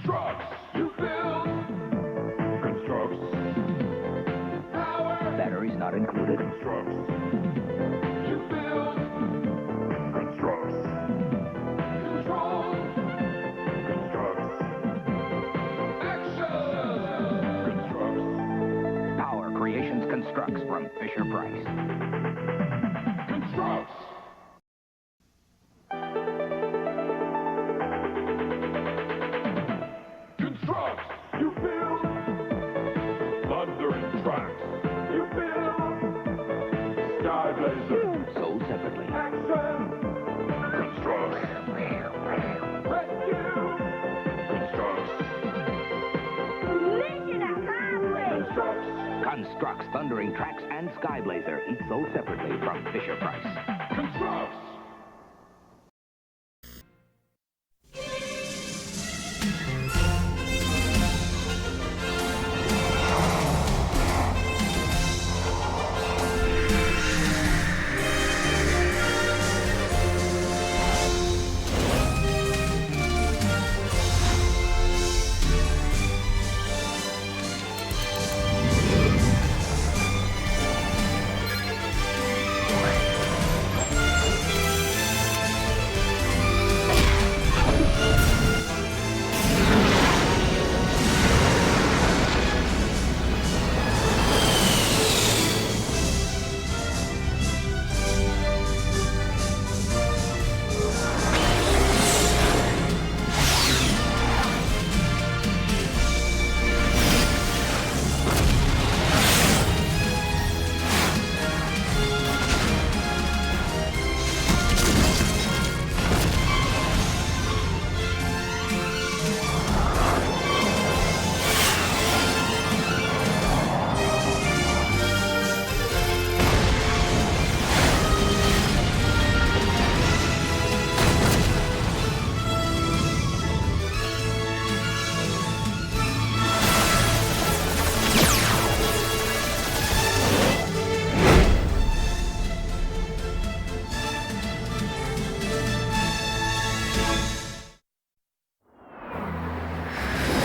Constructs. You build. Constructs. Power. Batteries not included. Constructs. You build. Constructs. Control. Constructs. Action. Constructs. Power Creations Constructs from Fisher-Price. Constructs. Constructs. You build. Thundering tracks. You build. Sky Blazer. Sold separately. Action. Constructs. Rescue. Constructs. Mission accomplished! Constructs. Constructs Thundering Tracks and Skyblazer, each sold separately from Fisher-Price. Constructs.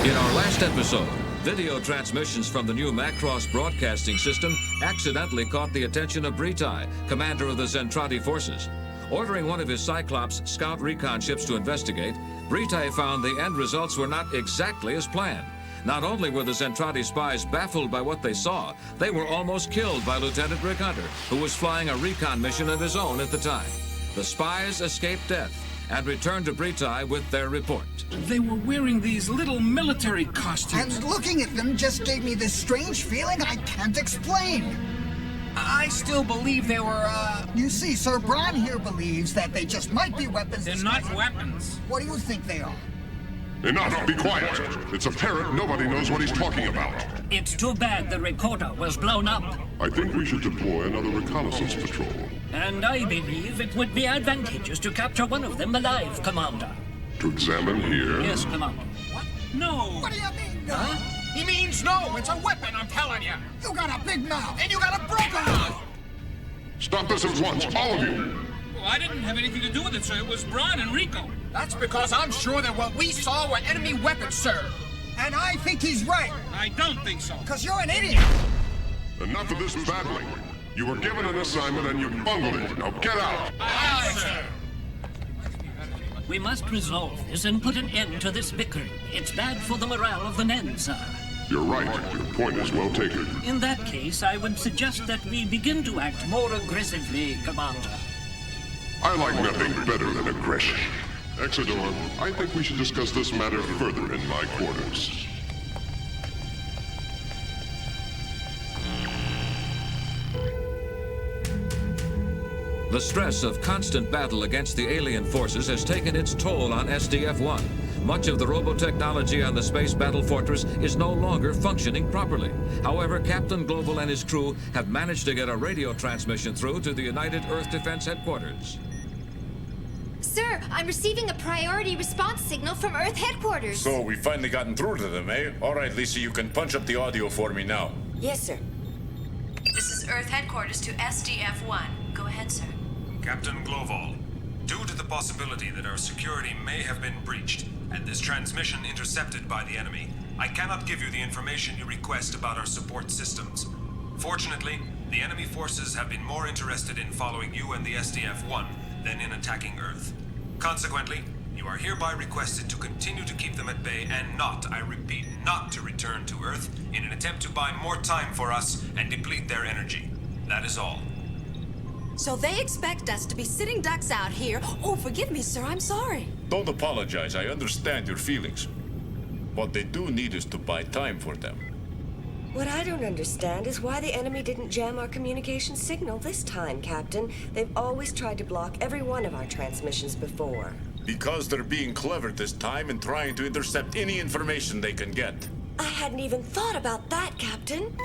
In our last episode, video transmissions from the new Macross broadcasting system accidentally caught the attention of Britai, commander of the Zentradi forces. Ordering one of his Cyclops scout recon ships to investigate, Britai found the end results were not exactly as planned. Not only were the Zentradi spies baffled by what they saw, they were almost killed by Lieutenant Rick Hunter, who was flying a recon mission of his own at the time. The spies escaped death and returned to Britai with their report. They were wearing these little military costumes. And looking at them just gave me this strange feeling I can't explain. I still believe they were, You see, Sir Bron here believes that they just might be weapons. They're not weapons. What do you think they are? Enough, be quiet. It's apparent nobody knows what he's talking about. It's too bad the recorder was blown up. I think we should deploy another reconnaissance patrol. And I believe it would be advantageous to capture one of them alive, Commander. To examine here? Yes, Commander. What? No. What do you mean, no? Huh? He means no. It's a weapon, I'm telling you. You got a big mouth. And you got a broken mouth. Stop this at once, all of you! Well, I didn't have anything to do with it, sir. It was Bron and Rico. That's because I'm sure that what we saw were enemy weapons, sir. And I think he's right, I don't think so. because you're an idiot. Enough of this babbling. You were given an assignment and you bungled it. Now get out! Aye, sir. We must resolve this and put an end to this bickering. It's bad for the morale of the men, sir. You're right. Your point is well taken. In that case, I would suggest that we begin to act more aggressively, Commander. I like nothing better than aggression. Exodor, I think we should discuss this matter further in my quarters. The stress of constant battle against the alien forces has taken its toll on SDF-1. Much of the robotechnology on the space battle fortress is no longer functioning properly. However, Captain Global and his crew have managed to get a radio transmission through to the United Earth Defense Headquarters. Sir, I'm receiving a priority response signal from Earth headquarters. So we finally gotten through to them, eh? All right, Lisa, you can punch up the audio for me now. Yes, sir. This is Earth headquarters to SDF-1. Go ahead, sir. Captain Global, Due to the possibility that our security may have been breached and this transmission intercepted by the enemy, I cannot give you the information you request about our support systems. Fortunately, the enemy forces have been more interested in following you and the SDF-1 than in attacking Earth. Consequently, you are hereby requested to continue to keep them at bay and not, I repeat, not to return to Earth in an attempt to buy more time for us and deplete their energy. That is all. So they expect us to be sitting ducks out here. Oh, forgive me, sir, I'm sorry. Don't apologize. I understand your feelings. What they do need is to buy time for them. What I don't understand is why the enemy didn't jam our communication signal this time, Captain. They've always tried to block every one of our transmissions before. Because they're being clever this time and trying to intercept any information they can get. I hadn't even thought about that, Captain.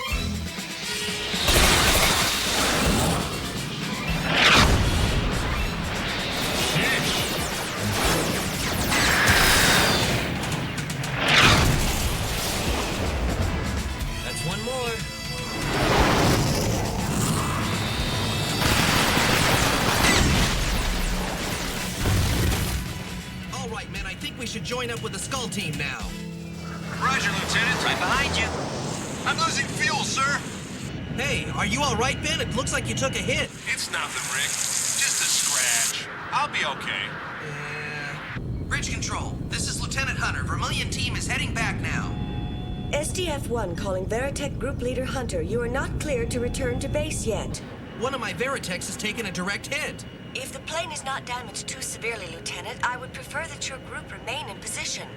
That's one more. All right, men, I think we should join up with the Skull team now. Roger, Lieutenant. Right behind you. I'm losing fuel, sir. Hey, are you all right, Ben? It looks like you took a hit. It's nothing, Rick. Just a scratch. I'll be okay. Bridge Control, this is Lieutenant Hunter. Vermilion team is heading back now. SDF-1 calling Veritech Group Leader Hunter. You are not cleared to return to base yet. One of my Veritechs has taken a direct hit. If the plane is not damaged too severely, Lieutenant, I would prefer that your group remain in position.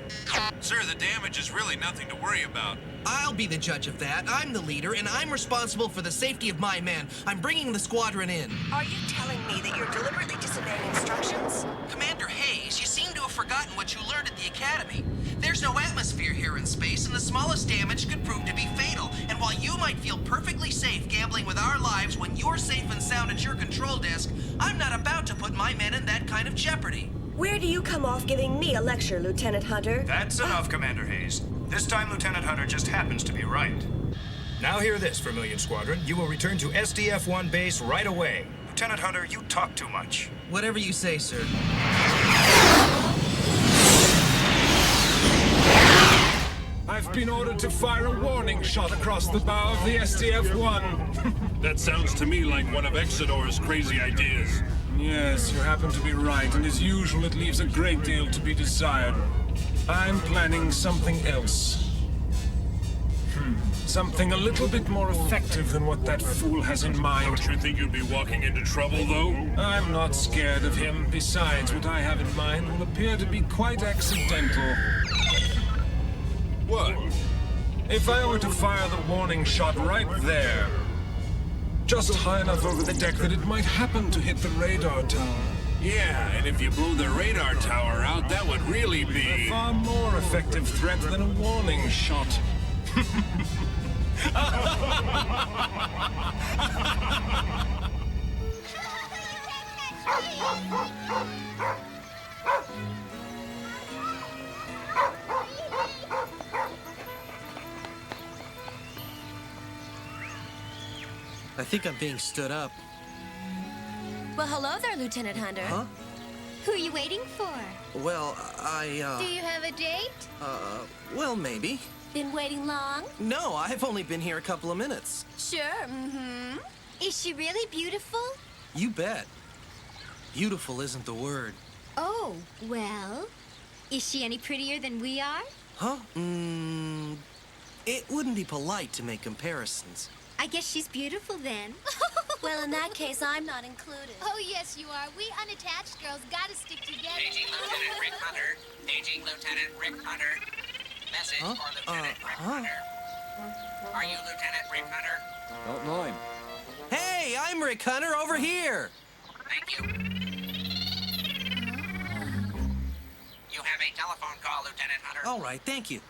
Sir, the damage is really nothing to worry about. I'll be the judge of that. I'm the leader, and I'm responsible for the safety of my men. I'm bringing the squadron in. Are you telling me that you're deliberately disobeying instructions? Commander Hayes, you seem to have forgotten what you learned at the Academy. There's no atmosphere here in space, and the smallest damage could prove to be fatal. And while you might feel perfectly safe gambling with our lives when you're safe and sound at your control desk, I'm not about to put my men in that kind of jeopardy. Where do you come off giving me a lecture, Lieutenant Hunter? That's enough, Commander Hayes. This time, Lieutenant Hunter just happens to be right. Now hear this, Vermilion Squadron. You will return to SDF-1 base right away. Lieutenant Hunter, you talk too much. Whatever you say, sir. I've been ordered to fire a warning shot across the bow of the SDF-1. That sounds to me like one of Exodor's crazy ideas. Yes, you happen to be right, and as usual, it leaves a great deal to be desired. I'm planning something else. Something a little bit more effective than what that fool has in mind. Don't you think you'd be walking into trouble, though? I'm not scared of him. Besides, what I have in mind will appear to be quite accidental. What? If I were to fire the warning shot right there, just high enough over the deck that it might happen to hit the radar tower. Yeah, and if you blew the radar tower out, that would really be a far more effective threat than a warning shot. I think I'm being stood up. Well, hello there, Lieutenant Hunter. Huh? Who are you waiting for? Well, Do you have a date? Well, maybe. Been waiting long? No, I've only been here a couple of minutes. Sure, mm-hmm. Is she really beautiful? You bet. Beautiful isn't the word. Oh, well, is she any prettier than we are? Huh? It wouldn't be polite to make comparisons. I guess she's beautiful then. Well, in that case, I'm not included. Oh, yes, you are. We unattached girls gotta stick together. Paging Lieutenant Rick Hunter. Paging Lieutenant Rick Hunter. Message for Lieutenant Rick Hunter. Are you Lieutenant Rick Hunter? Don't know him. Hey, I'm Rick Hunter over here. Thank you. You have a telephone call, Lieutenant Hunter. All right, thank you.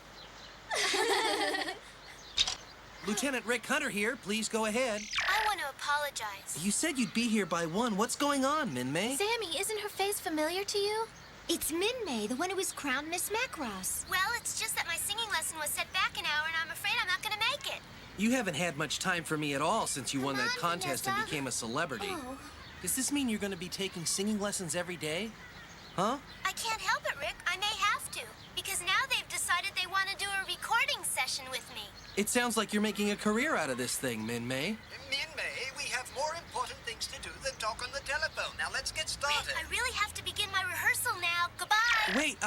Lieutenant Rick Hunter here. Please go ahead. I want to apologize. You said you'd be here by 1. What's going on, Min-May? Sammy, isn't her face familiar to you? It's Min-May, the one who was crowned Miss Macross. Well, it's just that my singing lesson was set back an hour, and I'm afraid I'm not going to make it. You haven't had much time for me at all since you won that contest and became a celebrity. Oh. Does this mean you're going to be taking singing lessons every day? Huh? I can't help it, Rick. I may have to. Because now they've decided they want to do a recording session with me. It sounds like you're making a career out of this thing, Min-May. Min-May, we have more important things to do than talk on the telephone. Now let's get started. Rick, I really have to begin my rehearsal now. Goodbye. Wait,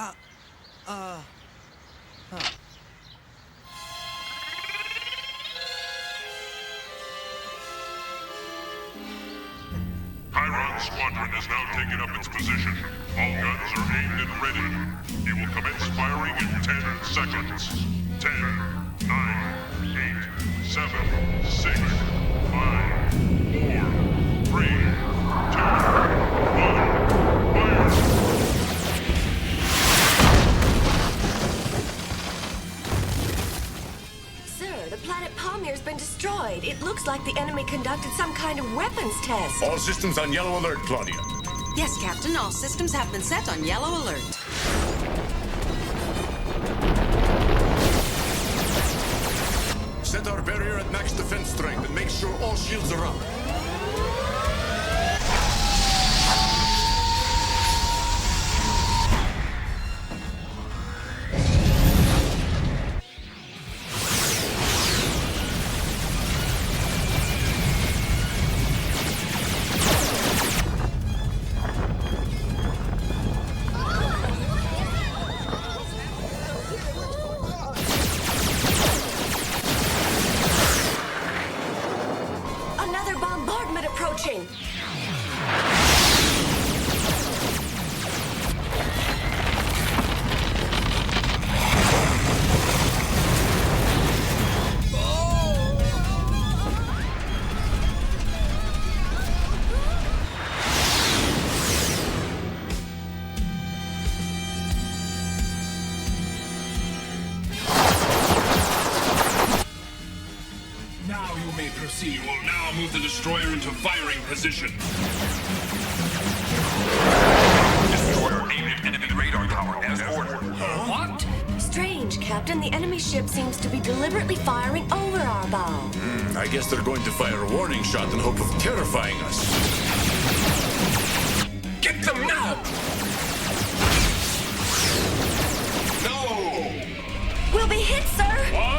Chiron's squadron has now taken up its position. All guns are aimed and ready. You will commence firing in 10 seconds. 10, 9, 8, 7, 6, 5, 4, 3, 2, 1, fire! Sir, the planet Palmyr's been destroyed. It looks like the enemy conducted some kind of weapons test. All systems on yellow alert, Claudia. Yes, Captain. All systems have been set on yellow alert. Set our barrier at max defense strength and make sure all shields are up. Another bombardment approaching. Now you may proceed. You will now move the destroyer into firing position. Destroyer aimed at enemy radar tower as ordered. What? Strange, Captain. The enemy ship seems to be deliberately firing over our bow. I guess they're going to fire a warning shot in hope of terrifying us. Get them now! No! We'll be hit, sir! What?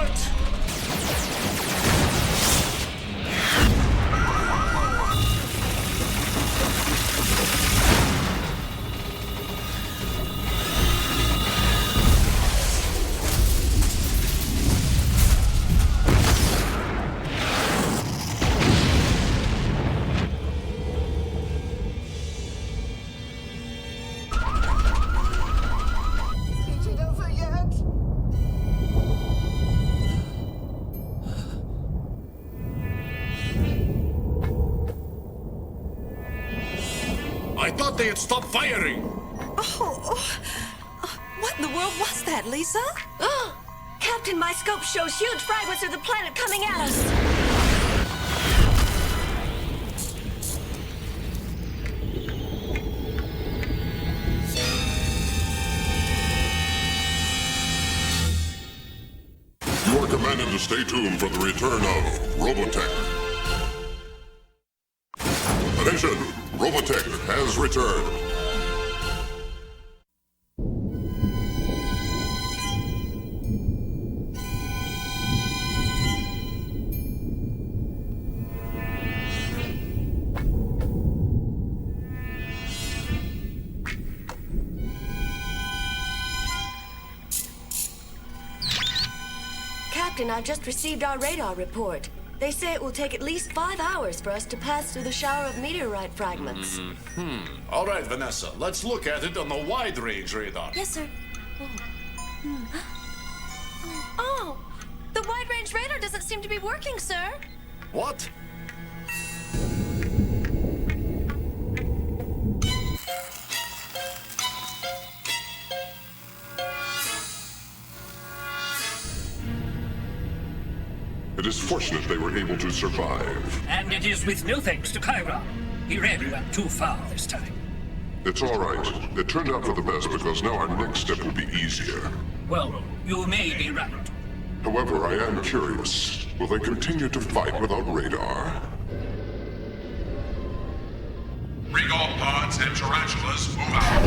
Is it over yet? I thought they had stopped firing. What in the world was that, Lisa? Captain, my scope shows huge fragments of the planet coming at us. You are commanded to stay tuned for the return of Robotech. Attention! Robotech has returned. Captain, I've just received our radar report. They say it will take at least 5 hours for us to pass through the shower of meteorite fragments. All right, Vanessa, let's look at it on the wide-range radar. Yes, sir. Oh, the wide-range radar doesn't seem to be working, sir. What? It is fortunate they were able to survive. And it is with no thanks to Chiron. He really went too far this time. It's all right. It turned out for the best because now our next step will be easier. Well, you may be right. However, I am curious. Will they continue to fight without radar? robots and tarantulas move out.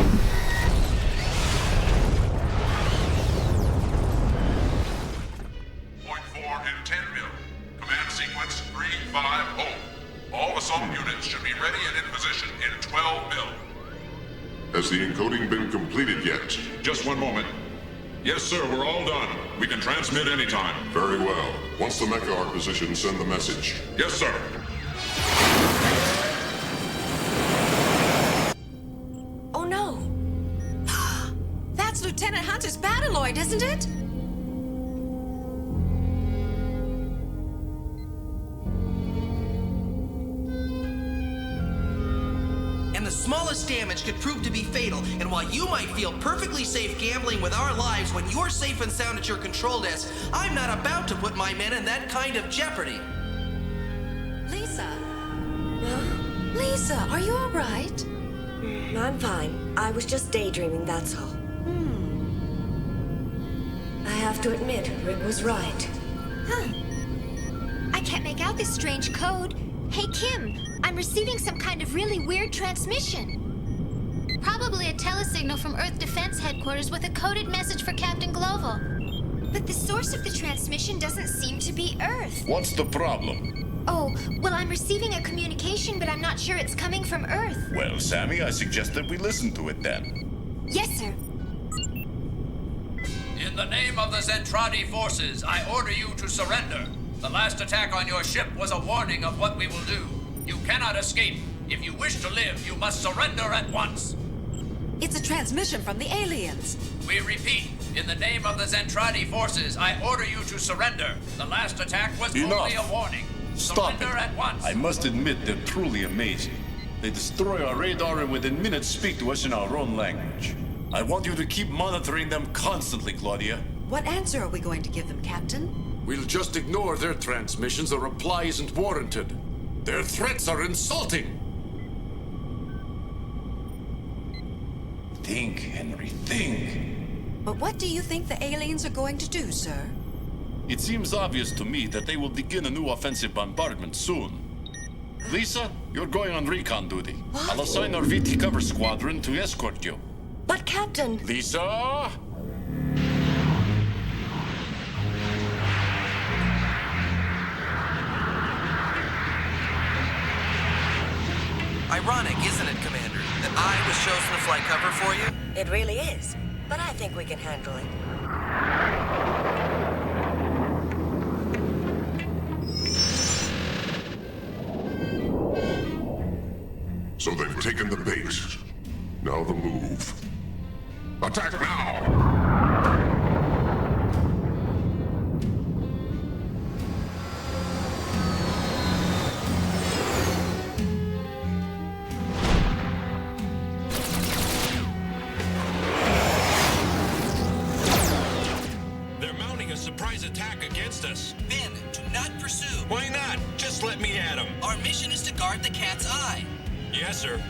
Point 4 in 10 mil. Command sequence 350. All assault units should be ready and in position in 12 mil. Has the encoding been completed yet? Just one moment. Yes, sir, we're all done. We can transmit anytime. Very well. Once the Mecha are positioned, send the message. Yes, sir. Oh no! That's Lieutenant Hunter's Battloid, isn't it? And the smallest damage could prove to be fatal, and while you might feel perfectly safe gambling with our lives when you're safe and sound at your control desk, I'm not about to put my men in that kind of jeopardy. Lisa? Lisa, are you all right? I'm fine. I was just daydreaming, that's all. I have to admit, Rick was right. Huh. I can't make out this strange code. Hey, Kim, I'm receiving some kind of really weird transmission. Probably a telesignal from Earth Defense Headquarters with a coded message for Captain Global. But the source of the transmission doesn't seem to be Earth. What's the problem? Oh, well, I'm receiving a communication, but I'm not sure it's coming from Earth. Well, Sammy, I suggest that we listen to it then. Yes, sir. In the name of the Zentradi forces, I order you to surrender. The last attack on your ship was a warning of what we will do. You cannot escape. If you wish to live, you must surrender at once. It's a transmission from the aliens. We repeat, in the name of the Zentradi forces, I order you to surrender. The last attack was only a warning. Stop Surrender it. at once. I must admit they're truly amazing. They destroy our radar and within minutes speak to us in our own language. I want you to keep monitoring them constantly, Claudia. What answer are we going to give them, Captain? We'll just ignore their transmissions. A reply isn't warranted. Their threats are insulting. Think, Henry, think. But what do you think the aliens are going to do, sir? It seems obvious to me that they will begin a new offensive bombardment soon. Lisa, you're going on recon duty. What? I'll assign our VT cover squadron to escort you. But, Captain... Lisa! Ironic, isn't it, Commander, that I was chosen to fly cover for you? It really is. But I think we can handle it. So they've taken the bait. Now the move. Attack now! They're mounting a surprise attack against us. Ben, do not pursue. Why not? Just let me at them. Our mission is to guard the cat's eye. Yes, sir.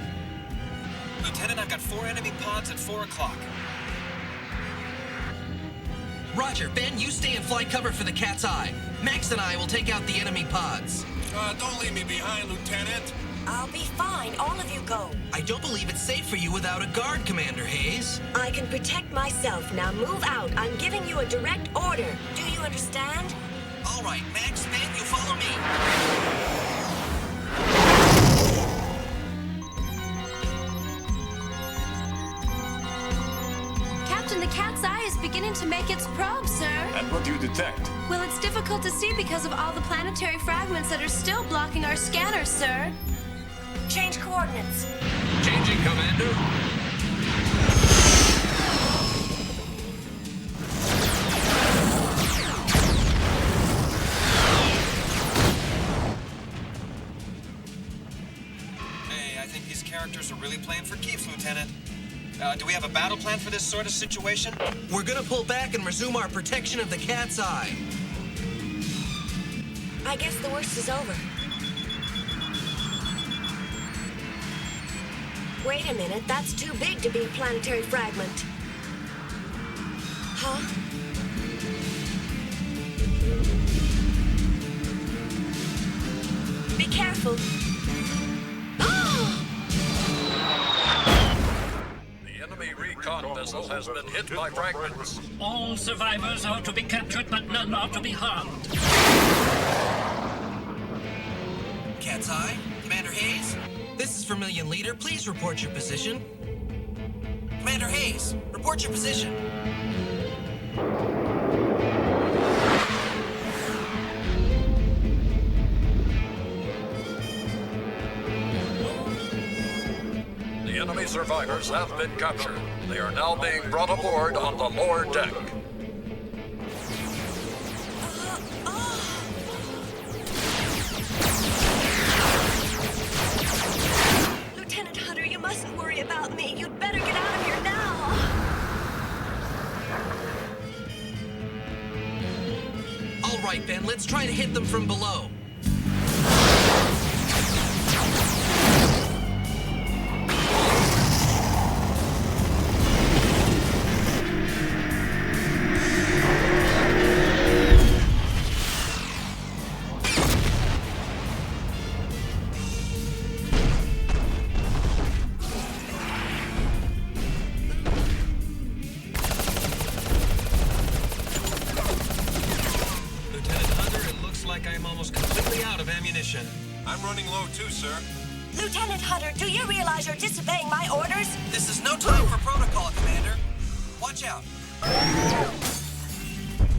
Lieutenant, I've got 4 enemy pods at 4 o'clock. Roger, Ben, you stay and fly cover for the cat's eye. Max and I will take out the enemy pods. Don't leave me behind, Lieutenant. I'll be fine. All of you go. I don't believe it's safe for you without a guard, Commander Hayes. I can protect myself. Now move out. I'm giving you a direct order. Do you understand? All right, Max, Ben, you follow me. Captain, the cat's eye is beginning to make its probe, sir. And what do you detect? Well, it's difficult to see because of all the planetary fragments that are still blocking our scanners, sir. Change coordinates. Changing, Commander. Hey, I think these characters are really playing for keeps, Lieutenant. Do we have a battle plan for this sort of situation? We're gonna pull back and resume our protection of the cat's eye. I guess the worst is over. Wait a minute, that's too big to be a planetary fragment. Huh? Be careful. Oh! vessel has been hit by fragments. All survivors are to be captured, but none are to be harmed. Cat's Eye, Commander Hayes? This is Vermilion Leader. Please report your position. Commander Hayes, report your position. The enemy survivors have been captured. They are now being brought aboard on the lower deck. Lieutenant Hunter, you mustn't worry about me. You'd better get out of here now. All right, Ben, let's try to hit them from below. I'm running low too, sir. Lieutenant Hunter, do you realize you're disobeying my orders? This is no time for protocol, Commander. Watch out.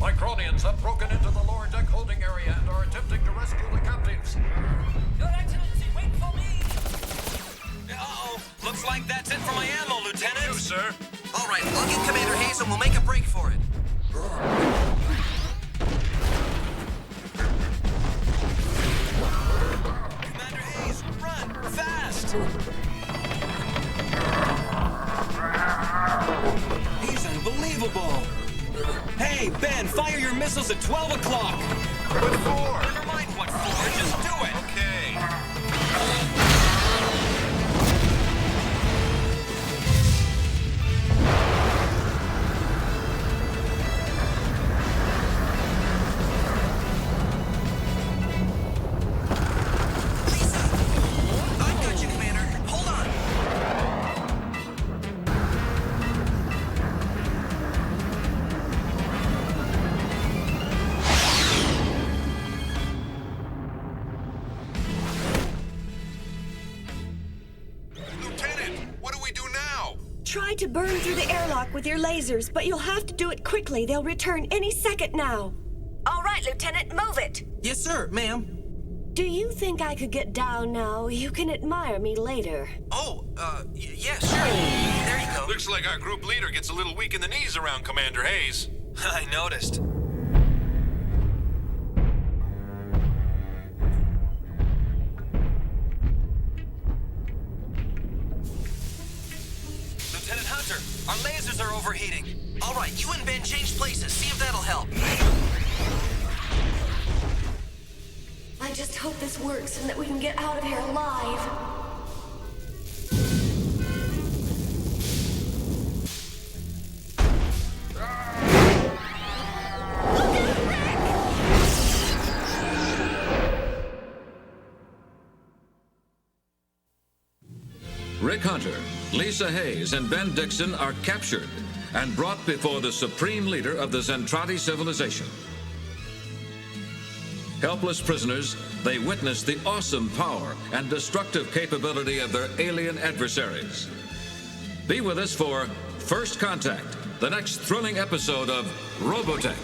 Micronians have broken into the lower deck holding area and are attempting to rescue the captives. Your Excellency, wait for me! Uh-oh. Looks like that's it for my ammo, Lieutenant. You, sir. All right, log in Commander Hayes and we'll make a break for it. Commander Hayes, run! Fast! He's unbelievable! Hey, Ben, fire your missiles at 12 o'clock! What for? Never mind what for, just do it! Okay. I've got you, Commander. Hold on. Lieutenant, what do we do now? Try to burn through the airlock with your lasers, but you'll have to do it quickly. They'll return any second now. All right, Lieutenant, move it. Yes, sir, ma'am. Do you think I could get down now? You can admire me later. Oh, yeah, sure. There you go. Looks like our group leader gets a little weak in the knees around Commander Hayes. I noticed. Lieutenant Hunter, our lasers are overheating. All right, you and Ben change places. See if that'll help. I just hope this works and that we can get out of here alive. Rick Hunter, Lisa Hayes, and Ben Dixon are captured and brought before the supreme leader of the Zentradi civilization. Helpless prisoners, they witness the awesome power and destructive capability of their alien adversaries. Be with us for First Contact, the next thrilling episode of Robotech.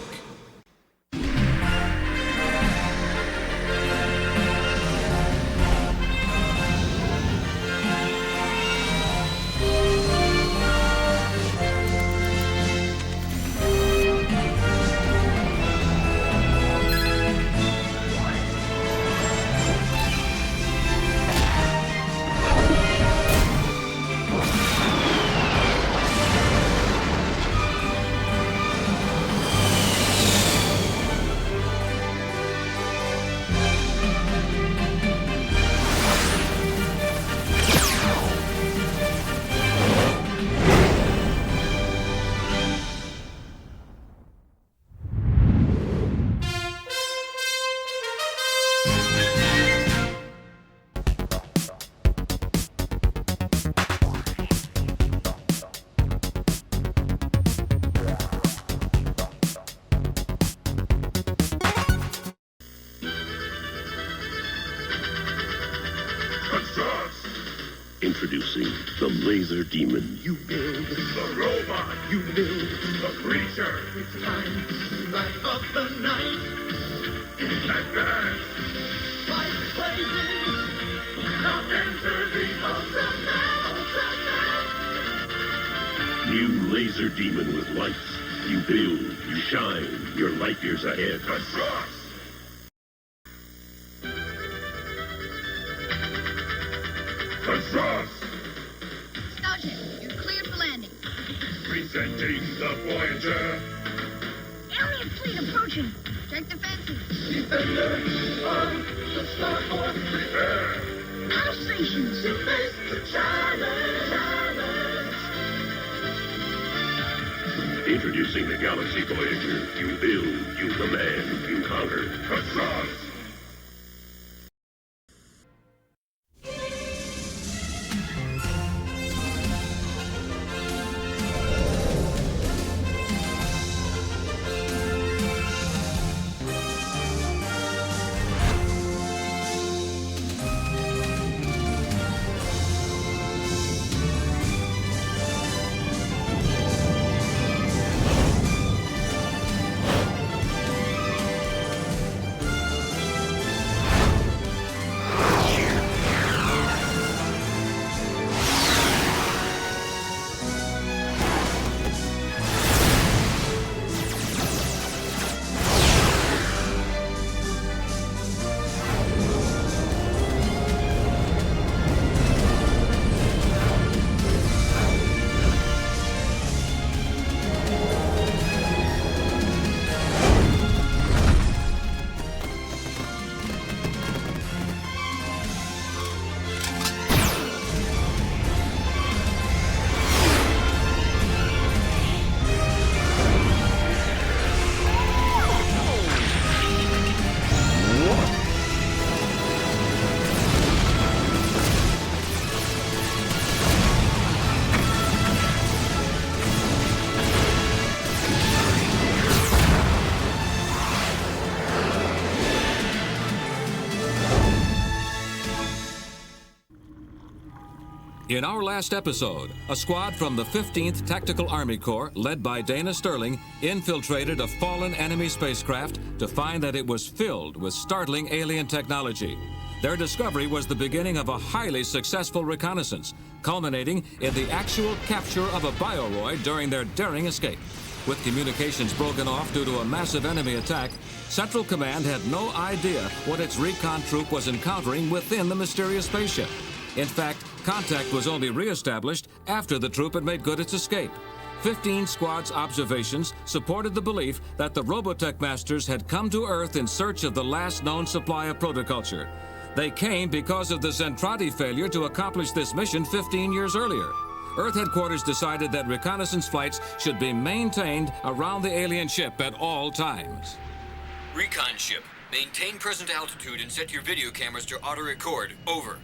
Introducing the Laser Demon. You build the robot. You build the creature. It's time to light up the night. In advance. Lights blazing. Now enter the ultimate. New Laser Demon with lights. You build, you shine. Your light years ahead. Macross. Macross. Starship, you're cleared for landing. Presenting the Voyager. Alien fleet approaching. Check the fences. Defender of the starport. Prepare. Battle stations. To face the challenge. Introducing the Galaxy Voyager. You build, you command, you conquer. Macross. In our last episode, a squad from the 15th Tactical Army Corps, led by Dana Sterling, infiltrated a fallen enemy spacecraft to find that it was filled with startling alien technology. Their discovery was the beginning of a highly successful reconnaissance, culminating in the actual capture of a bioroid during their daring escape. With communications broken off due to a massive enemy attack, Central Command had no idea what its recon troop was encountering within the mysterious spaceship. In fact, contact was only re-established after the troop had made good its escape. 15 squads' observations supported the belief that the Robotech Masters had come to Earth in search of the last known supply of protoculture. They came because of the Zentradi failure to accomplish this mission 15 years earlier. Earth headquarters decided that reconnaissance flights should be maintained around the alien ship at all times. Recon ship, maintain present altitude and set your video cameras to auto-record. Over.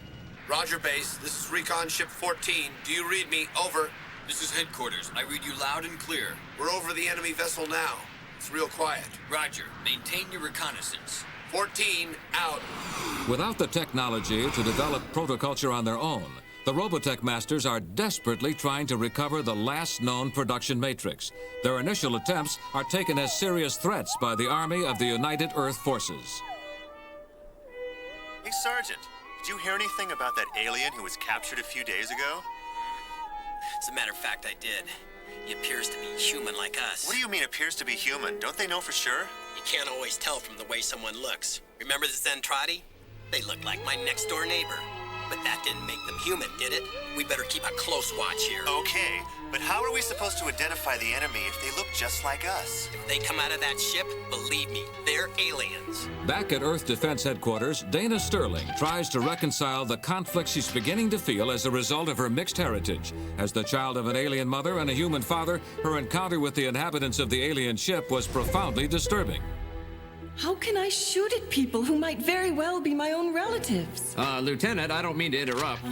Roger, base. This is Recon Ship 14. Do you read me? Over. This is headquarters. I read you loud and clear. We're over the enemy vessel now. It's real quiet. Roger. Maintain your reconnaissance. 14, out. Without the technology to develop protoculture on their own, the Robotech Masters are desperately trying to recover the last known production matrix. Their initial attempts are taken as serious threats by the Army of the United Earth Forces. Hey, Sergeant. Did you hear anything about that alien who was captured a few days ago? As a matter of fact, I did. He appears to be human like us. What do you mean appears to be human? Don't they know for sure? You can't always tell from the way someone looks. Remember the Zentradi? They look like my next-door neighbor. But that didn't make them human, did it? We better keep a close watch here. Okay, but how are we supposed to identify the enemy if they look just like us? If they come out of that ship, believe me, they're aliens. Back at Earth Defense Headquarters, Dana Sterling tries to reconcile the conflict she's beginning to feel as a result of her mixed heritage. As the child of an alien mother and a human father, her encounter with the inhabitants of the alien ship was profoundly disturbing. How can I shoot at people who might very well be my own relatives? Lieutenant, I don't mean to interrupt.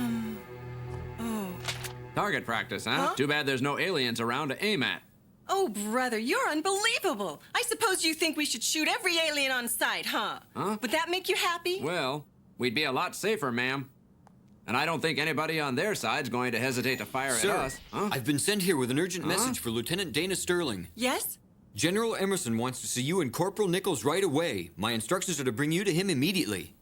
Target practice, huh? Too bad there's no aliens around to aim at. Oh, brother, you're unbelievable. I suppose you think we should shoot every alien on sight, huh? Huh? Would that make you happy? Well, we'd be a lot safer, ma'am. And I don't think anybody on their side's going to hesitate to fire at us. Huh? I've been sent here with an urgent message for Lieutenant Dana Sterling. Yes? General Emerson wants to see you and Corporal Nichols right away. My instructions are to bring you to him immediately.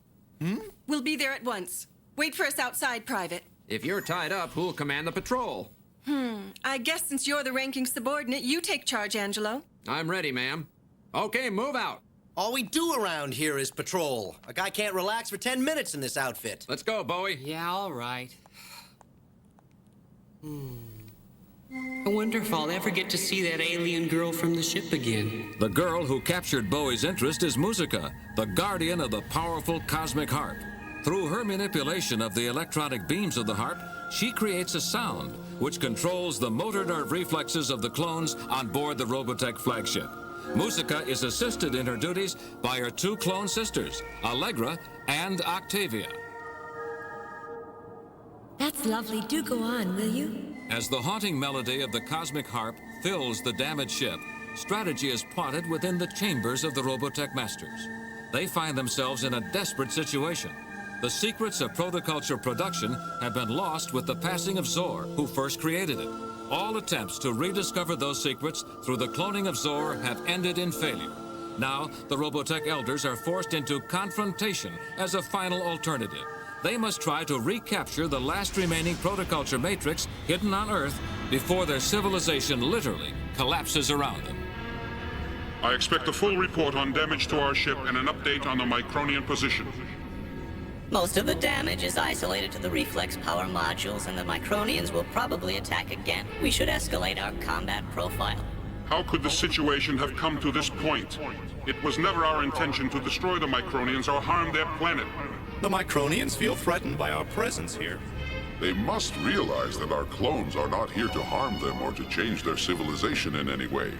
We'll be there at once. Wait for us outside, Private. If you're tied up, who'll command the patrol? I guess since you're the ranking subordinate, you take charge, Angelo. I'm ready, ma'am. Okay, move out. All we do around here is patrol. A guy can't relax for 10 minutes in this outfit. Let's go, Bowie. Yeah, all right. I wonder if I'll ever get to see that alien girl from the ship again. The girl who captured Bowie's interest is Musica, the guardian of the powerful cosmic harp. Through her manipulation of the electronic beams of the harp, she creates a sound which controls the motor nerve reflexes of the clones on board the Robotech flagship. Musica is assisted in her duties by her two clone sisters, Allegra and Octavia. That's lovely. Do go on, will you? As the haunting melody of the cosmic harp fills the damaged ship, strategy is plotted within the chambers of the Robotech Masters. They find themselves in a desperate situation. The secrets of protoculture production have been lost with the passing of Zor, who first created it. All attempts to rediscover those secrets through the cloning of Zor have ended in failure. Now, the Robotech elders are forced into confrontation as a final alternative. They must try to recapture the last remaining protoculture matrix hidden on Earth before their civilization literally collapses around them. I expect a full report on damage to our ship and an update on the Micronian position. Most of the damage is isolated to the reflex power modules, and the Micronians will probably attack again. We should escalate our combat profile. How could the situation have come to this point? It was never our intention to destroy the Micronians or harm their planet. The Micronians feel threatened by our presence here. They must realize that our clones are not here to harm them or to change their civilization in any way.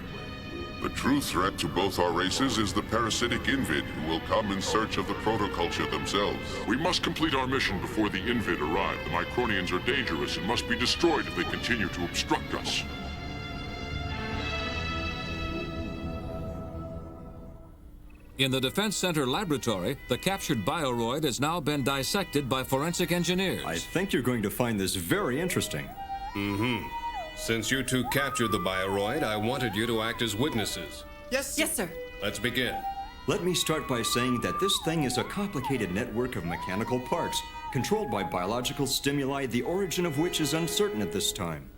The true threat to both our races is the parasitic Invid, who will come in search of the protoculture themselves. We must complete our mission before the Invid arrive. The Micronians are dangerous and must be destroyed if they continue to obstruct us. In the Defense Center laboratory, the captured bioroid has now been dissected by forensic engineers. I think you're going to find this very interesting. Since you two captured the bioroid, I wanted you to act as witnesses. Yes, sir. Let's begin. Let me start by saying that this thing is a complicated network of mechanical parts, controlled by biological stimuli, the origin of which is uncertain at this time.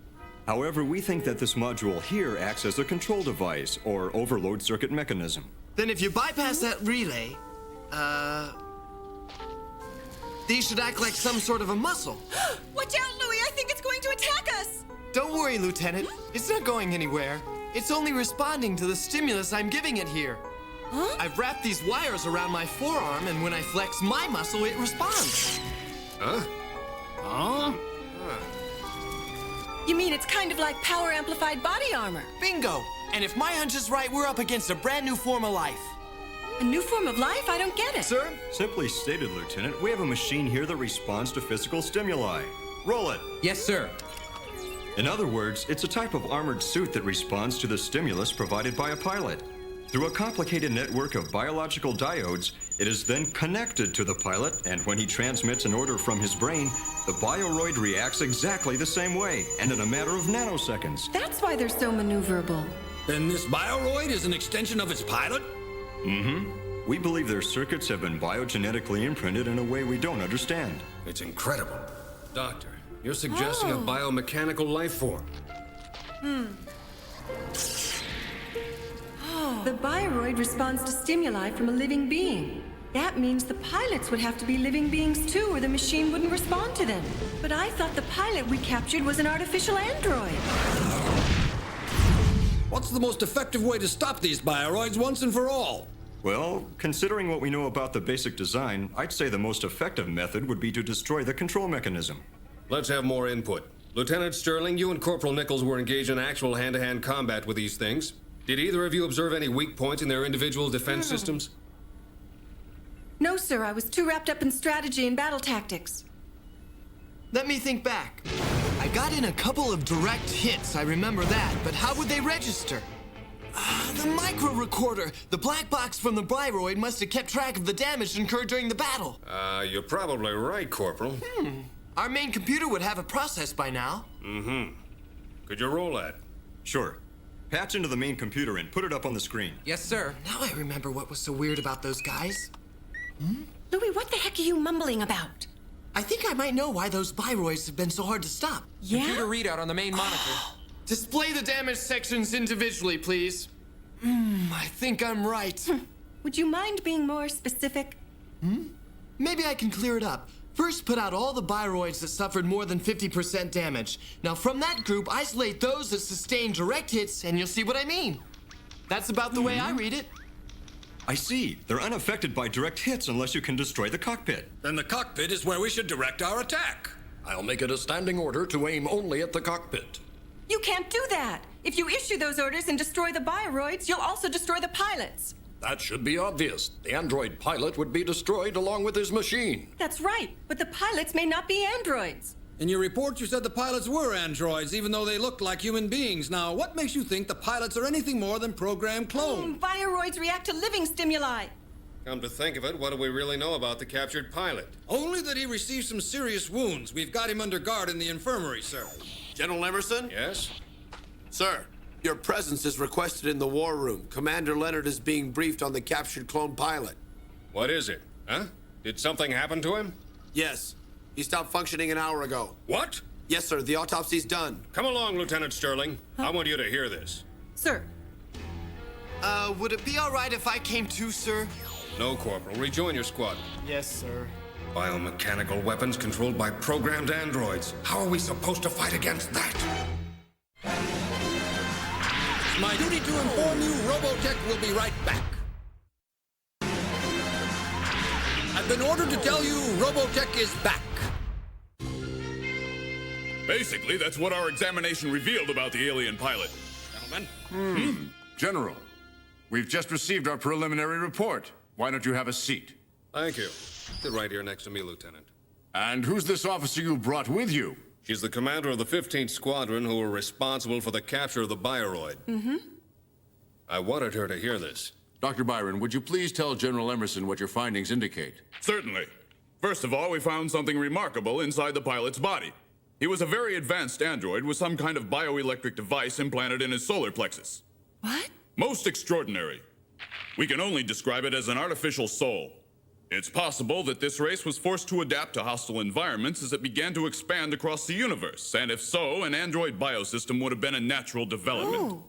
However, we think that this module here acts as a control device, or overload circuit mechanism. Then if you bypass that relay, these should act like some sort of a muscle. Watch out, Louis! I think it's going to attack us! Don't worry, Lieutenant. It's not going anywhere. It's only responding to the stimulus I'm giving it here. Huh? I've wrapped these wires around my forearm, and when I flex my muscle, it responds. Huh? Huh? You mean it's kind of like power-amplified body armor? Bingo! And if my hunch is right, we're up against a brand new form of life. A new form of life? I don't get it. Sir? Simply stated, Lieutenant, we have a machine here that responds to physical stimuli. Roll it. Yes, sir. In other words, it's a type of armored suit that responds to the stimulus provided by a pilot. Through a complicated network of biological diodes, it is then connected to the pilot, and when he transmits an order from his brain, the bioroid reacts exactly the same way, and in a matter of nanoseconds. That's why they're so maneuverable. Then this bioroid is an extension of its pilot? We believe their circuits have been biogenetically imprinted in a way we don't understand. It's incredible. Doctor, you're suggesting a biomechanical life form. The bioroid responds to stimuli from a living being. That means the pilots would have to be living beings too, or the machine wouldn't respond to them. But I thought the pilot we captured was an artificial android. What's the most effective way to stop these bioroids once and for all? Well, considering what we know about the basic design, I'd say the most effective method would be to destroy the control mechanism. Let's have more input. Lieutenant Sterling, you and Corporal Nichols were engaged in actual hand-to-hand combat with these things. Did either of you observe any weak points in their individual defense systems? No, sir. I was too wrapped up in strategy and battle tactics. Let me think back. I got in a couple of direct hits, I remember that, but how would they register? The micro recorder! The black box from the bioroid must have kept track of the damage incurred during the battle. You're probably right, Corporal. Our main computer would have it processed by now. Mm-hmm. Could you roll that? Sure. Patch into the main computer and put it up on the screen. Yes, sir. Now I remember what was so weird about those guys. Louis, what the heck are you mumbling about? I think I might know why those biroids have been so hard to stop. Yeah? Computer readout on the main monitor. Display the damaged sections individually, please. I think I'm right. Would you mind being more specific? Maybe I can clear it up. First, put out all the biroids that suffered more than 50% damage. Now, from that group, isolate those that sustained direct hits, and you'll see what I mean. That's about the way I read it. I see. They're unaffected by direct hits unless you can destroy the cockpit. Then the cockpit is where we should direct our attack. I'll make it a standing order to aim only at the cockpit. You can't do that. If you issue those orders and destroy the bioroids, you'll also destroy the pilots. That should be obvious. The android pilot would be destroyed along with his machine. That's right, but the pilots may not be androids. In your report, you said the pilots were androids, even though they looked like human beings. Now, what makes you think the pilots are anything more than programmed clones? Bioroids react to living stimuli. Come to think of it, what do we really know about the captured pilot? Only that he received some serious wounds. We've got him under guard in the infirmary, sir. General Emerson? Yes? Sir, your presence is requested in the war room. Commander Leonard is being briefed on the captured clone pilot. What is it? Huh? Did something happen to him? Yes. He stopped functioning an hour ago. What? Yes, sir. The autopsy's done. Come along, Lieutenant Sterling. I want you to hear this. Sir. Would it be all right if I came too, sir? No, Corporal. Rejoin your squad. Yes, sir. Biomechanical weapons controlled by programmed androids. How are we supposed to fight against that? It's my duty to inform you Robotech will be right back. I've been ordered to tell you Robotech is back. Basically, that's what our examination revealed about the alien pilot. Gentlemen? General, we've just received our preliminary report. Why don't you have a seat? Thank you. Sit right here next to me, Lieutenant. And who's this officer you brought with you? She's the commander of the 15th Squadron who were responsible for the capture of the bioroid. I wanted her to hear this. Dr. Byron, would you please tell General Emerson what your findings indicate? Certainly. First of all, we found something remarkable inside the pilot's body. He was a very advanced android with some kind of bioelectric device implanted in his solar plexus. What? Most extraordinary. We can only describe it as an artificial soul. It's possible that this race was forced to adapt to hostile environments as it began to expand across the universe, and if so, an android biosystem would have been a natural development. Ooh.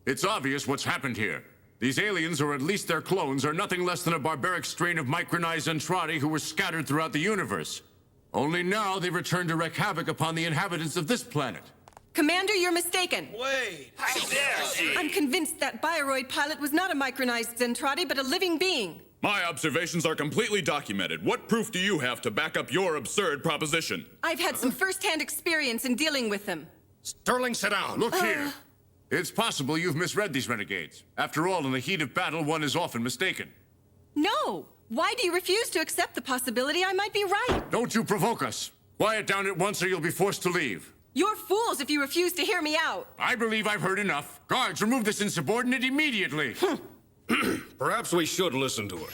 It's obvious what's happened here. These aliens, or at least their clones, are nothing less than a barbaric strain of micronized Zentradi who were scattered throughout the universe. Only now they've returned to wreak havoc upon the inhabitants of this planet. Commander, you're mistaken. Wait! How dare she! I'm convinced that bioroid pilot was not a micronized Zentradi, but a living being. My observations are completely documented. What proof do you have to back up your absurd proposition? I've had some first-hand experience in dealing with them. Sterling, sit down. Look here. It's possible you've misread these renegades. After all, in the heat of battle, one is often mistaken. No. Why do you refuse to accept the possibility I might be right? Don't you provoke us. Quiet down at once or you'll be forced to leave. You're fools if you refuse to hear me out. I believe I've heard enough. Guards, remove this insubordinate immediately. Perhaps we should listen to her.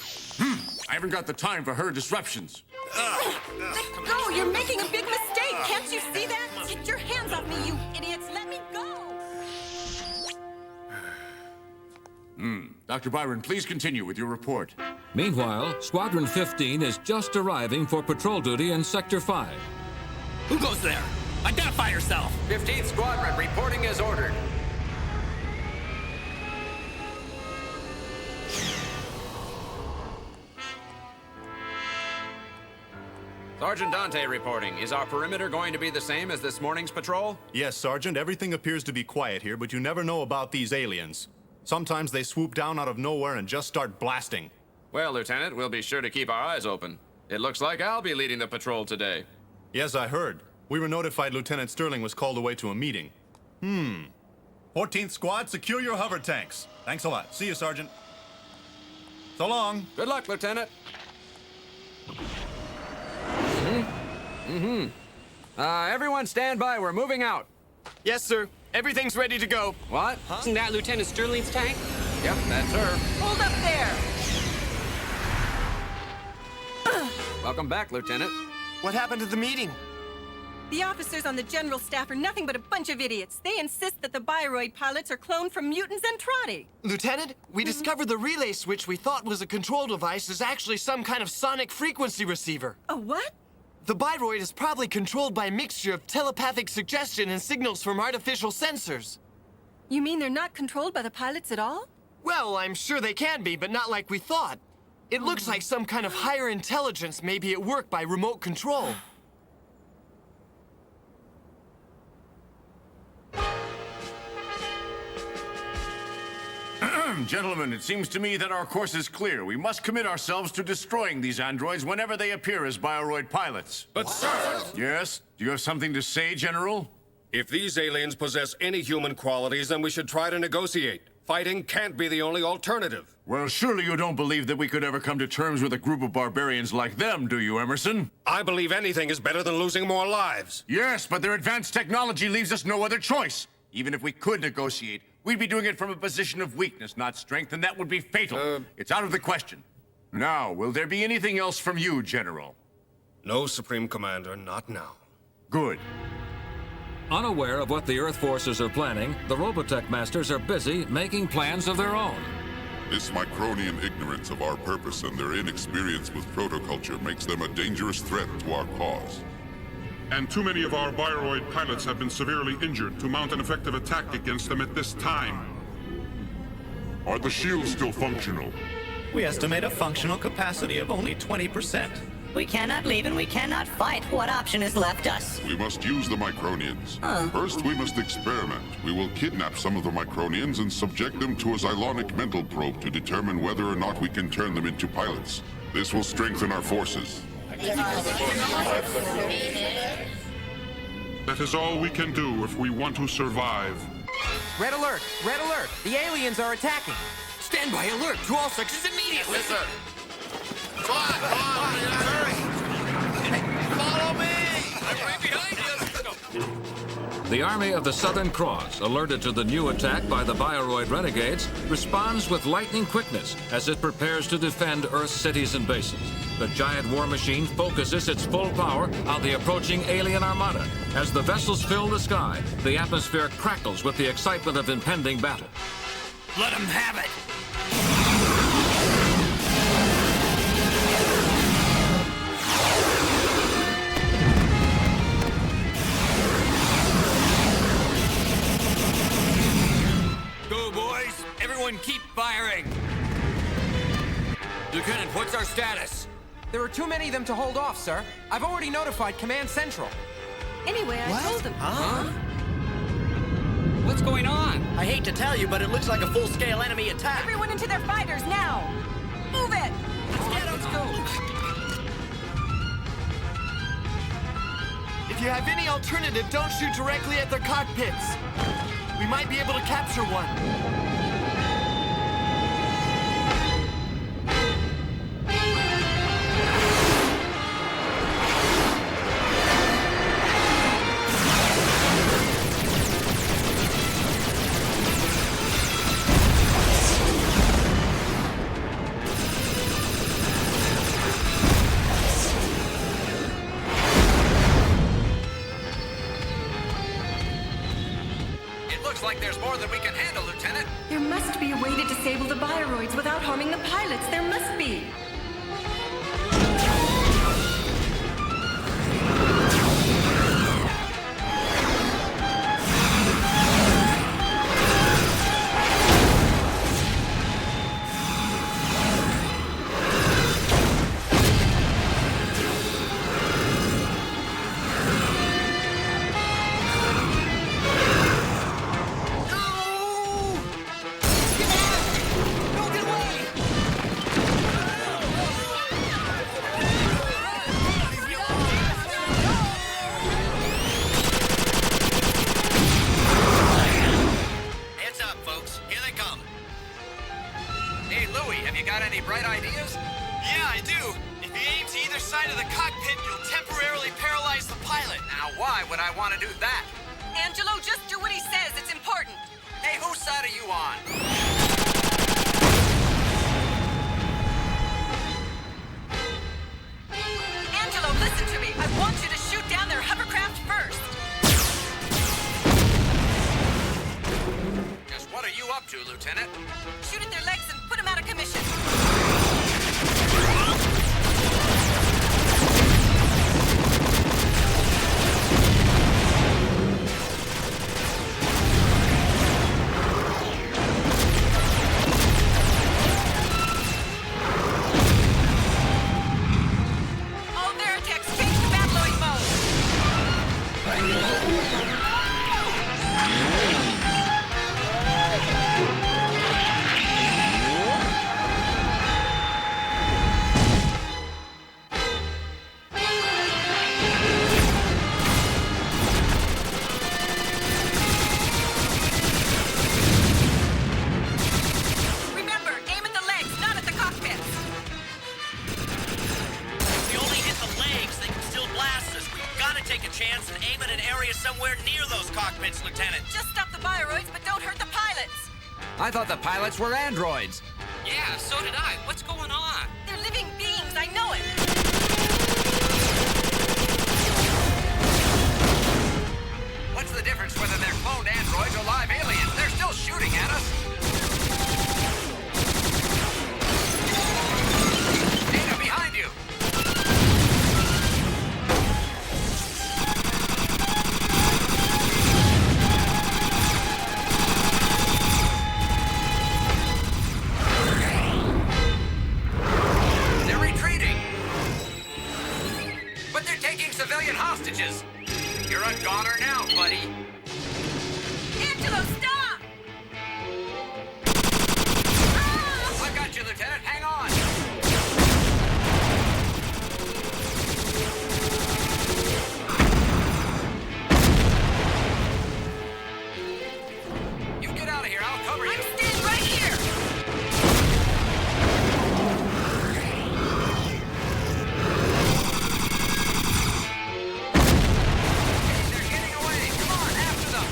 I haven't got the time for her disruptions. Let go! You're making a big mistake! Can't you see that? Get your hands off me, you idiots! Let me go! Dr. Byron, please continue with your report. Meanwhile, Squadron 15 is just arriving for patrol duty in Sector 5. Who goes there? Identify yourself! 15th Squadron reporting as ordered. Sergeant Dante reporting. Is our perimeter going to be the same as this morning's patrol? Yes, Sergeant. Everything appears to be quiet here, but you never know about these aliens. Sometimes they swoop down out of nowhere and just start blasting. Well, Lieutenant, we'll be sure to keep our eyes open. It looks like I'll be leading the patrol today. Yes, I heard. We were notified Lieutenant Sterling was called away to a meeting. 14th Squad, secure your hover tanks. Thanks a lot. See you, Sergeant. So long. Good luck, Lieutenant. Everyone stand by. We're moving out. Yes, sir. Everything's ready to go. What? Isn't that Lieutenant Sterling's tank? Yep, that's her. Hold up there! Welcome back, Lieutenant. What happened at the meeting? The officers on the general staff are nothing but a bunch of idiots. They insist that the Bioroid pilots are cloned from mutant Zentradi. Lieutenant, we discovered the relay switch we thought was a control device is actually some kind of sonic frequency receiver. A what? The Bioroid is probably controlled by a mixture of telepathic suggestion and signals from artificial sensors. You mean they're not controlled by the pilots at all? Well, I'm sure they can be, but not like we thought. It looks like some kind of higher intelligence may be at work by remote control. Gentlemen, it seems to me that our course is clear. We must commit ourselves to destroying these androids whenever they appear as Bioroid pilots. But, sir! Yes? Do you have something to say, General? If these aliens possess any human qualities, then we should try to negotiate. Fighting can't be the only alternative. Well, surely you don't believe that we could ever come to terms with a group of barbarians like them, do you, Emerson? I believe anything is better than losing more lives. Yes, but their advanced technology leaves us no other choice. Even if we could negotiate, we'd be doing it from a position of weakness, not strength, and that would be fatal. It's out of the question. Now, will there be anything else from you, General? No, Supreme Commander, not now. Good. Unaware of what the Earth forces are planning, the Robotech masters are busy making plans of their own. This Micronian ignorance of our purpose and their inexperience with protoculture makes them a dangerous threat to our cause. And too many of our Bioroid pilots have been severely injured to mount an effective attack against them at this time. Are the shields still functional? We estimate a functional capacity of only 20%. We cannot leave and we cannot fight. What option is left us? We must use the Micronians. First, we must experiment. We will kidnap some of the Micronians and subject them to a Xylonic mental probe to determine whether or not we can turn them into pilots. This will strengthen our forces. That is all we can do if we want to survive. Red alert! Red alert! The aliens are attacking! Stand by alert to all sections immediately! Yes, sir. Come on, hurry! Follow me! I'm right behind you! The Army of the Southern Cross, alerted to the new attack by the Bioroid renegades, responds with lightning quickness as it prepares to defend Earth's cities and bases. The giant war machine focuses its full power on the approaching alien armada. As the vessels fill the sky, the atmosphere crackles with the excitement of impending battle. Let them have it! Go, boys! Everyone keep firing! Lieutenant, what's our status? There are too many of them to hold off, sir. I've already notified Command Central. Anyway, I told them. What's going on? I hate to tell you, but it looks like a full-scale enemy attack. Everyone into their fighters now! Move it! Let's go! If you have any alternative, don't shoot directly at their cockpits. We might be able to capture one. Like there's more than we can handle, Lieutenant. There must be a way to disable the Bioroids without harming the pilots. There must be. Why would I want to do that? Angelo, just do what he says. It's important. Hey, whose side are you on? Angelo, listen to me. I guns and aim at an area somewhere near those cockpits, Lieutenant. Just stop the bioroids, but don't hurt the pilots. I thought the pilots were androids. Yeah, so did I. What's going on? They're living beings, I know it. What's the difference whether they're cloned androids or live aliens? They're still shooting at us. Data behind you. They're retreating. But they're taking civilian hostages. You're a goner now, buddy. Angelo, stop! I got you, Lieutenant. Hang on. You get out of here. I'll cover you. I'm staying right here. They're getting away. Come on, after them.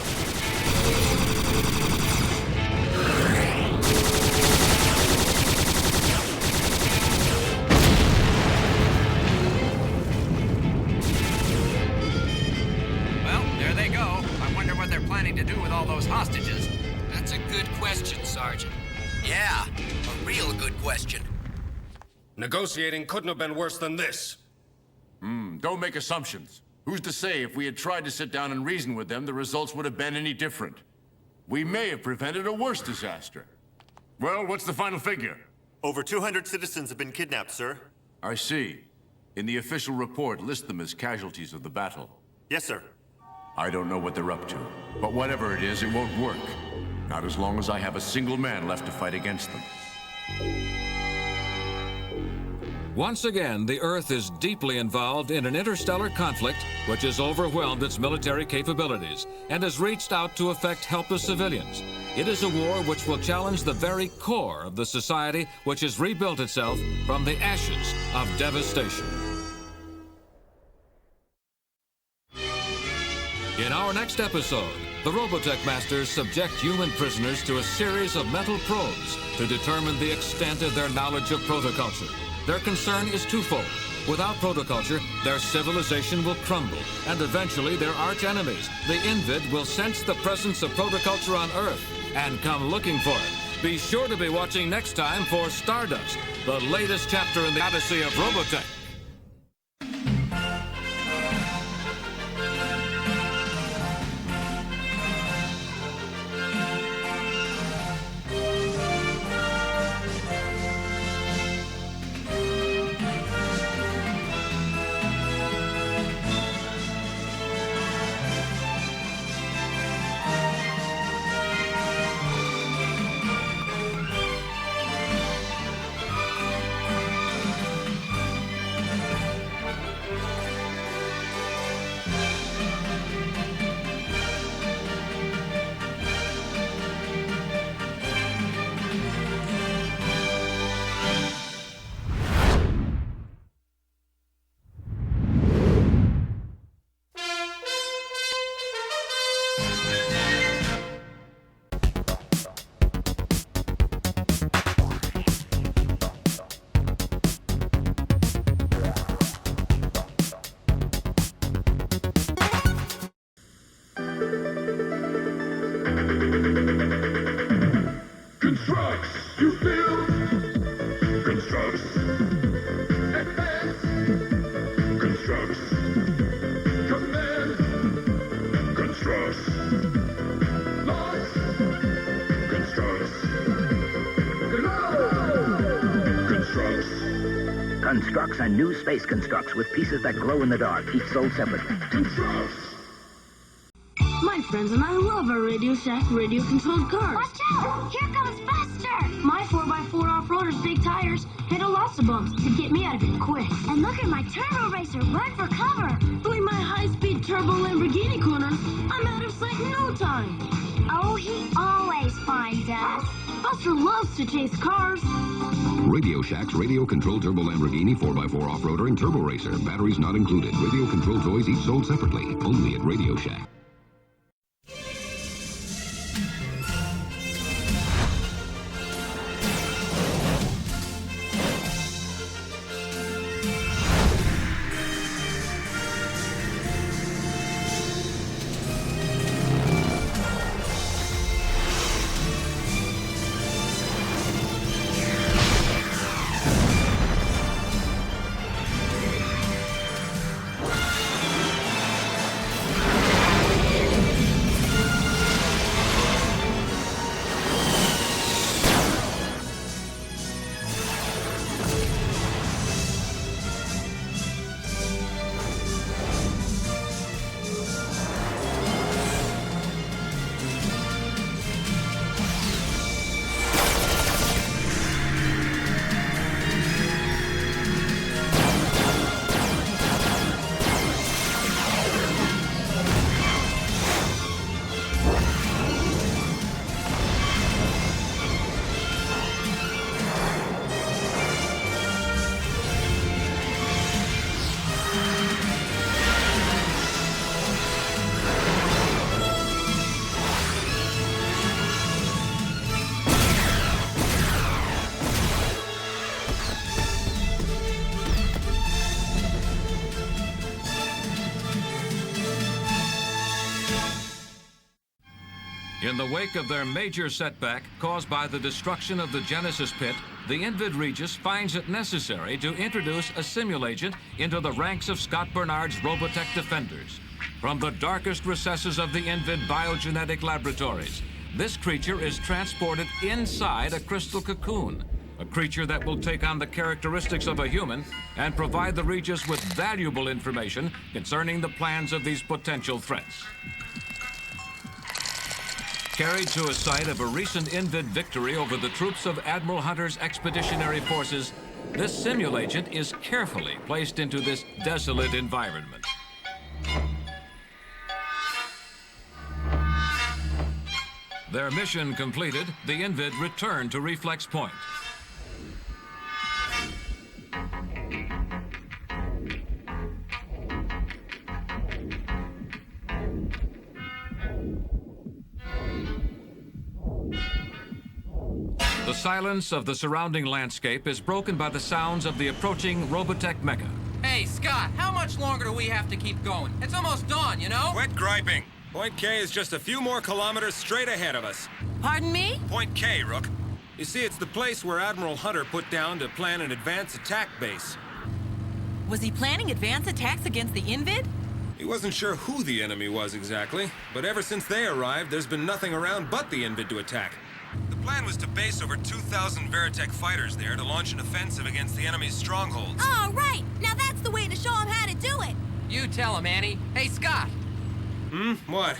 Well, there they go. I wonder what they're planning to do with all those hostages. That's a good question, Sergeant. Yeah, a real good question. Negotiating couldn't have been worse than this. Don't make assumptions. Who's to say if we had tried to sit down and reason with them, the results would have been any different? We may have prevented a worse disaster. Well, what's the final figure? Over 200 citizens have been kidnapped, sir. I see. In the official report, list them as casualties of the battle. Yes, sir. I don't know what they're up to, but whatever it is, it won't work. Not as long as I have a single man left to fight against them. Once again, the Earth is deeply involved in an interstellar conflict which has overwhelmed its military capabilities and has reached out to affect helpless civilians. It is a war which will challenge the very core of the society which has rebuilt itself from the ashes of devastation. In our next episode, the Robotech Masters subject human prisoners to a series of mental probes to determine the extent of their knowledge of protoculture. Their concern is twofold. Without protoculture, their civilization will crumble, and eventually their arch-enemies, the Invid, will sense the presence of protoculture on Earth and come looking for it. Be sure to be watching next time for Stardust, the latest chapter in the Odyssey of Robotech. Constructs, you build. Constructs. Advance. Constructs. Command. Constructs. Launch. Constructs. Constructs. Constructs and new space constructs with pieces that glow in the dark, each sold separately. Constructs. My friends and I love our Radio Shack radio-controlled cars. Watch out! Here comes Buster! My 4x4 off-roader's big tires handle lots of bumps to get me out of it quick. And look at my Turbo Racer, run for cover! Doing my high-speed turbo Lamborghini corner, I'm out of sight in no time. Oh, he always finds us. Buster loves to chase cars. Radio Shack's radio-controlled turbo Lamborghini 4x4 off-roader and turbo racer. Batteries not included. Radio-controlled toys each sold separately. Only at Radio Shack. In the wake of their major setback caused by the destruction of the Genesis pit, the Invid Regis finds it necessary to introduce a simulagent into the ranks of Scott Bernard's Robotech defenders. From the darkest recesses of the Invid biogenetic laboratories, this creature is transported inside a crystal cocoon, a creature that will take on the characteristics of a human and provide the Regis with valuable information concerning the plans of these potential threats. Carried to a site of a recent Invid victory over the troops of Admiral Hunter's expeditionary forces, this simulagent is carefully placed into this desolate environment. Their mission completed, the Invid return to Reflex Point. The silence of the surrounding landscape is broken by the sounds of the approaching Robotech Mecha. Hey, Scott, how much longer do we have to keep going? It's almost dawn, you know? Quit griping. Point K is just a few more kilometers straight ahead of us. Pardon me? Point K, Rook. You see, it's the place where Admiral Hunter put down to plan an advance attack base. Was he planning advance attacks against the Invid? He wasn't sure who the enemy was exactly, but ever since they arrived, there's been nothing around but the Invid to attack. The plan was to base over 2,000 Veritech fighters there to launch an offensive against the enemy's strongholds. Oh, right! Now that's the way to show him how to do it! You tell him, Annie. Hey, Scott! What?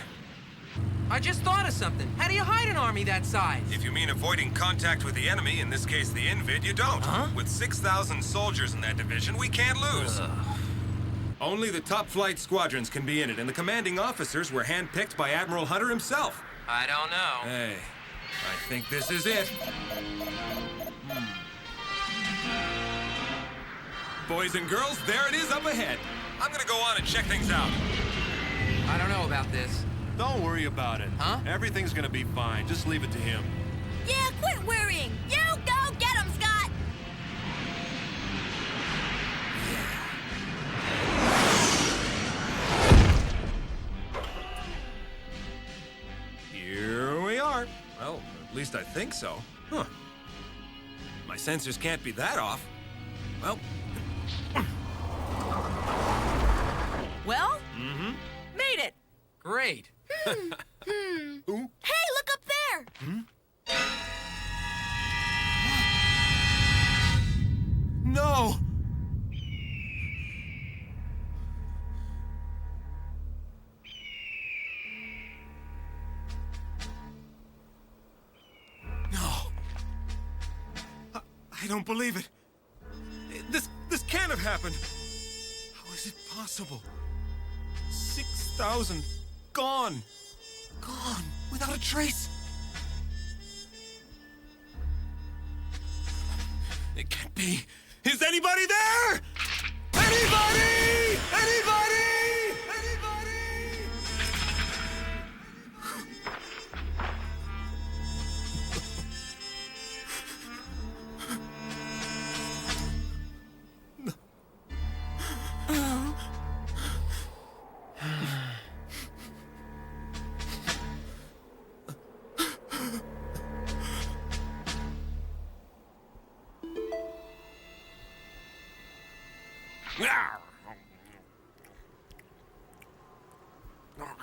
I just thought of something. How do you hide an army that size? If you mean avoiding contact with the enemy, in this case the Invid, you don't. Huh? With 6,000 soldiers in that division, we can't lose. Only the top flight squadrons can be in it, and the commanding officers were handpicked by Admiral Hunter himself. I don't know. Hey, I think this is it. Boys and girls, there it is up ahead. I'm gonna go on and check things out. I don't know about this. Don't worry about it. Huh? Everything's gonna be fine. Just leave it to him. Yeah, quit worrying! You go get him, Scott! Here we are. Well, at least I think so. Huh. My sensors can't be that off. Well... Well? Mm-hmm. Made it! Great. Hey, look up there! No! No. I don't believe it. This can't have happened. How is it possible? 6,000 gone. Gone. Without a trace. It can't be. Is anybody there? Anybody? Anybody?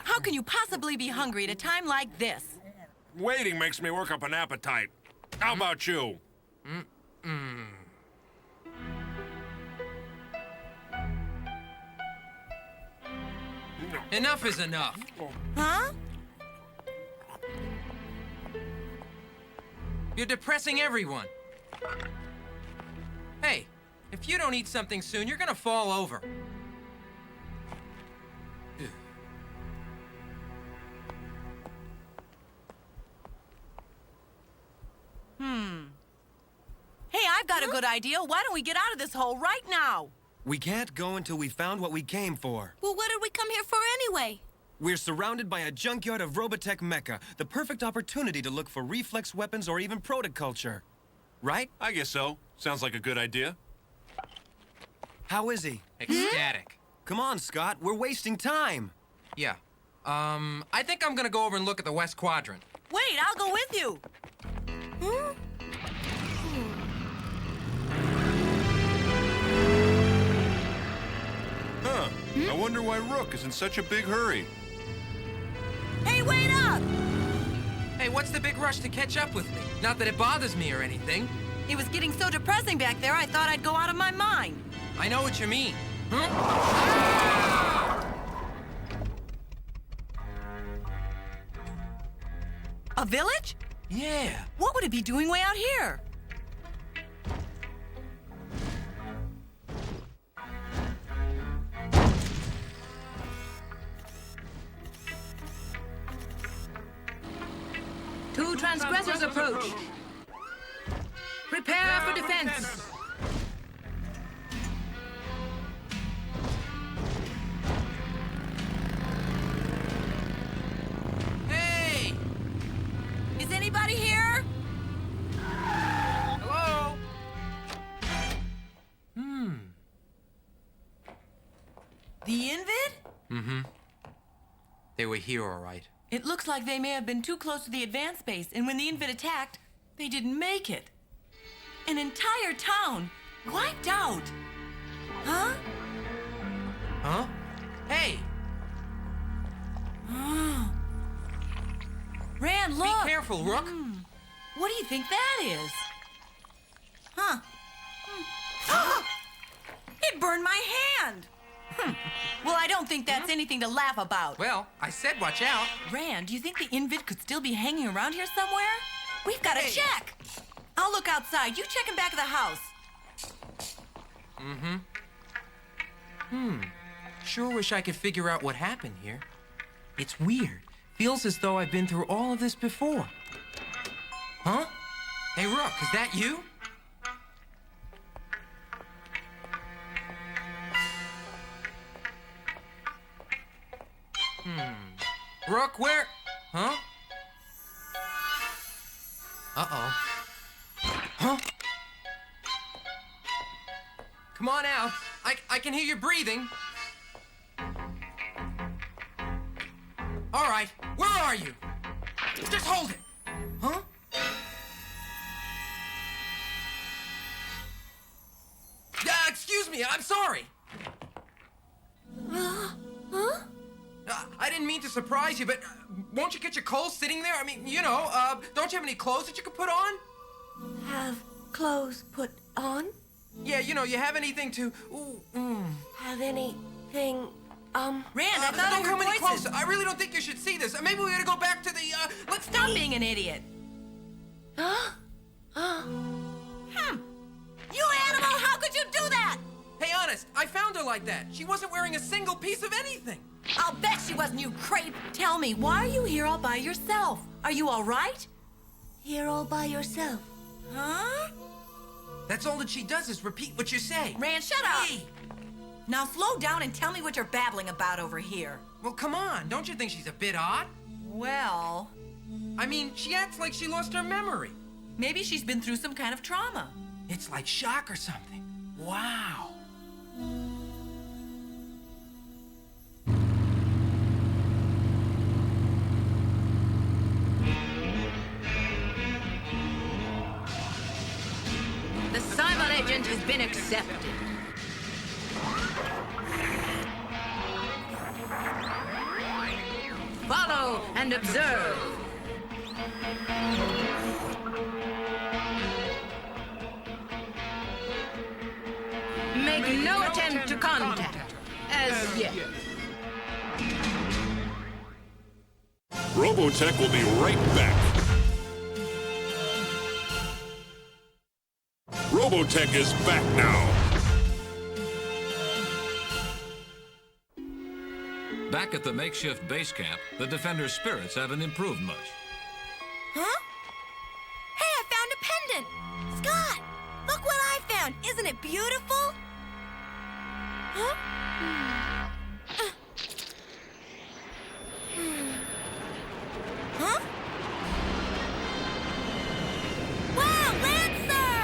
How can you possibly be hungry at a time like this? Waiting makes me work up an appetite. How about you? Enough is enough. Huh? You're depressing everyone. Hey, if you don't eat something soon, you're gonna fall over. Hey, I've got a good idea. Why don't we get out of this hole right now? We can't go until we found what we came for. Well, what did we come here for anyway? We're surrounded by a junkyard of Robotech Mecha, the perfect opportunity to look for reflex weapons or even protoculture. Right? I guess so. Sounds like a good idea. How is he? Ecstatic. Come on, Scott. We're wasting time. Yeah. I think I'm gonna go over and look at the West Quadrant. Wait, I'll go with you. Huh. I wonder why Rook is in such a big hurry. Hey, wait up! Hey, what's the big rush to catch up with me? Not that it bothers me or anything. It was getting so depressing back there, I thought I'd go out of my mind. I know what you mean. Huh? A village? Yeah. What would it be doing way out here? Two transgressors approach. Prepare for defense. Hey! Is anybody here? Hello? The Invid? Mm-hmm. They were here, all right. It looks like they may have been too close to the advanced base, and when the Invid attacked, they didn't make it. An entire town wiped out. Huh? Huh? Hey! Rand, look! Be careful, Rook. What do you think that is? Huh? It burned my hand! Well, I don't think that's anything to laugh about. Well, I said watch out. Rand, do you think the Invid could still be hanging around here somewhere? We've got to check. I'll look outside. You check in back of the house. Sure wish I could figure out what happened here. It's weird. Feels as though I've been through all of this before. Huh? Hey, Rook, is that you? Rook, where? Huh? Uh-oh. Huh? Come on out. I can hear you breathing. All right, where are you? Just hold it. Huh? Excuse me, I'm sorry. Huh? I didn't mean to surprise you, but won't you get your clothes sitting there? I mean, you know, don't you have any clothes that you could put on? Have clothes put on? Yeah, you know, you have anything to... Have anything, Rand, I thought I don't heard come any voices. closer. I really don't think you should see this. Maybe we ought to go back to the, let's Stop being an idiot. You animal, how could you do that? Hey, honest, I found her like that. She wasn't wearing a single piece of anything. I'll bet she wasn't, you creep. Tell me, why are you here all by yourself? Are you all right? Here all by yourself. Huh? That's all that she does is repeat what you say. Rand, shut up! Now slow down and tell me what you're babbling about over here. Well, come on. Don't you think she's a bit odd? Well... I mean, she acts like she lost her memory. Maybe she's been through some kind of trauma. It's like shock or something. Wow. The Simon agent has been accepted. Follow and observe. Make no attempt to contact, as yet. Robotech will be right back. Robotech is back now. Back at the makeshift base camp, the Defender's spirits haven't improved much. Huh? Hey, I found a pendant! Scott, look what I found! Isn't it beautiful? Huh? Huh? Wow, Lancer!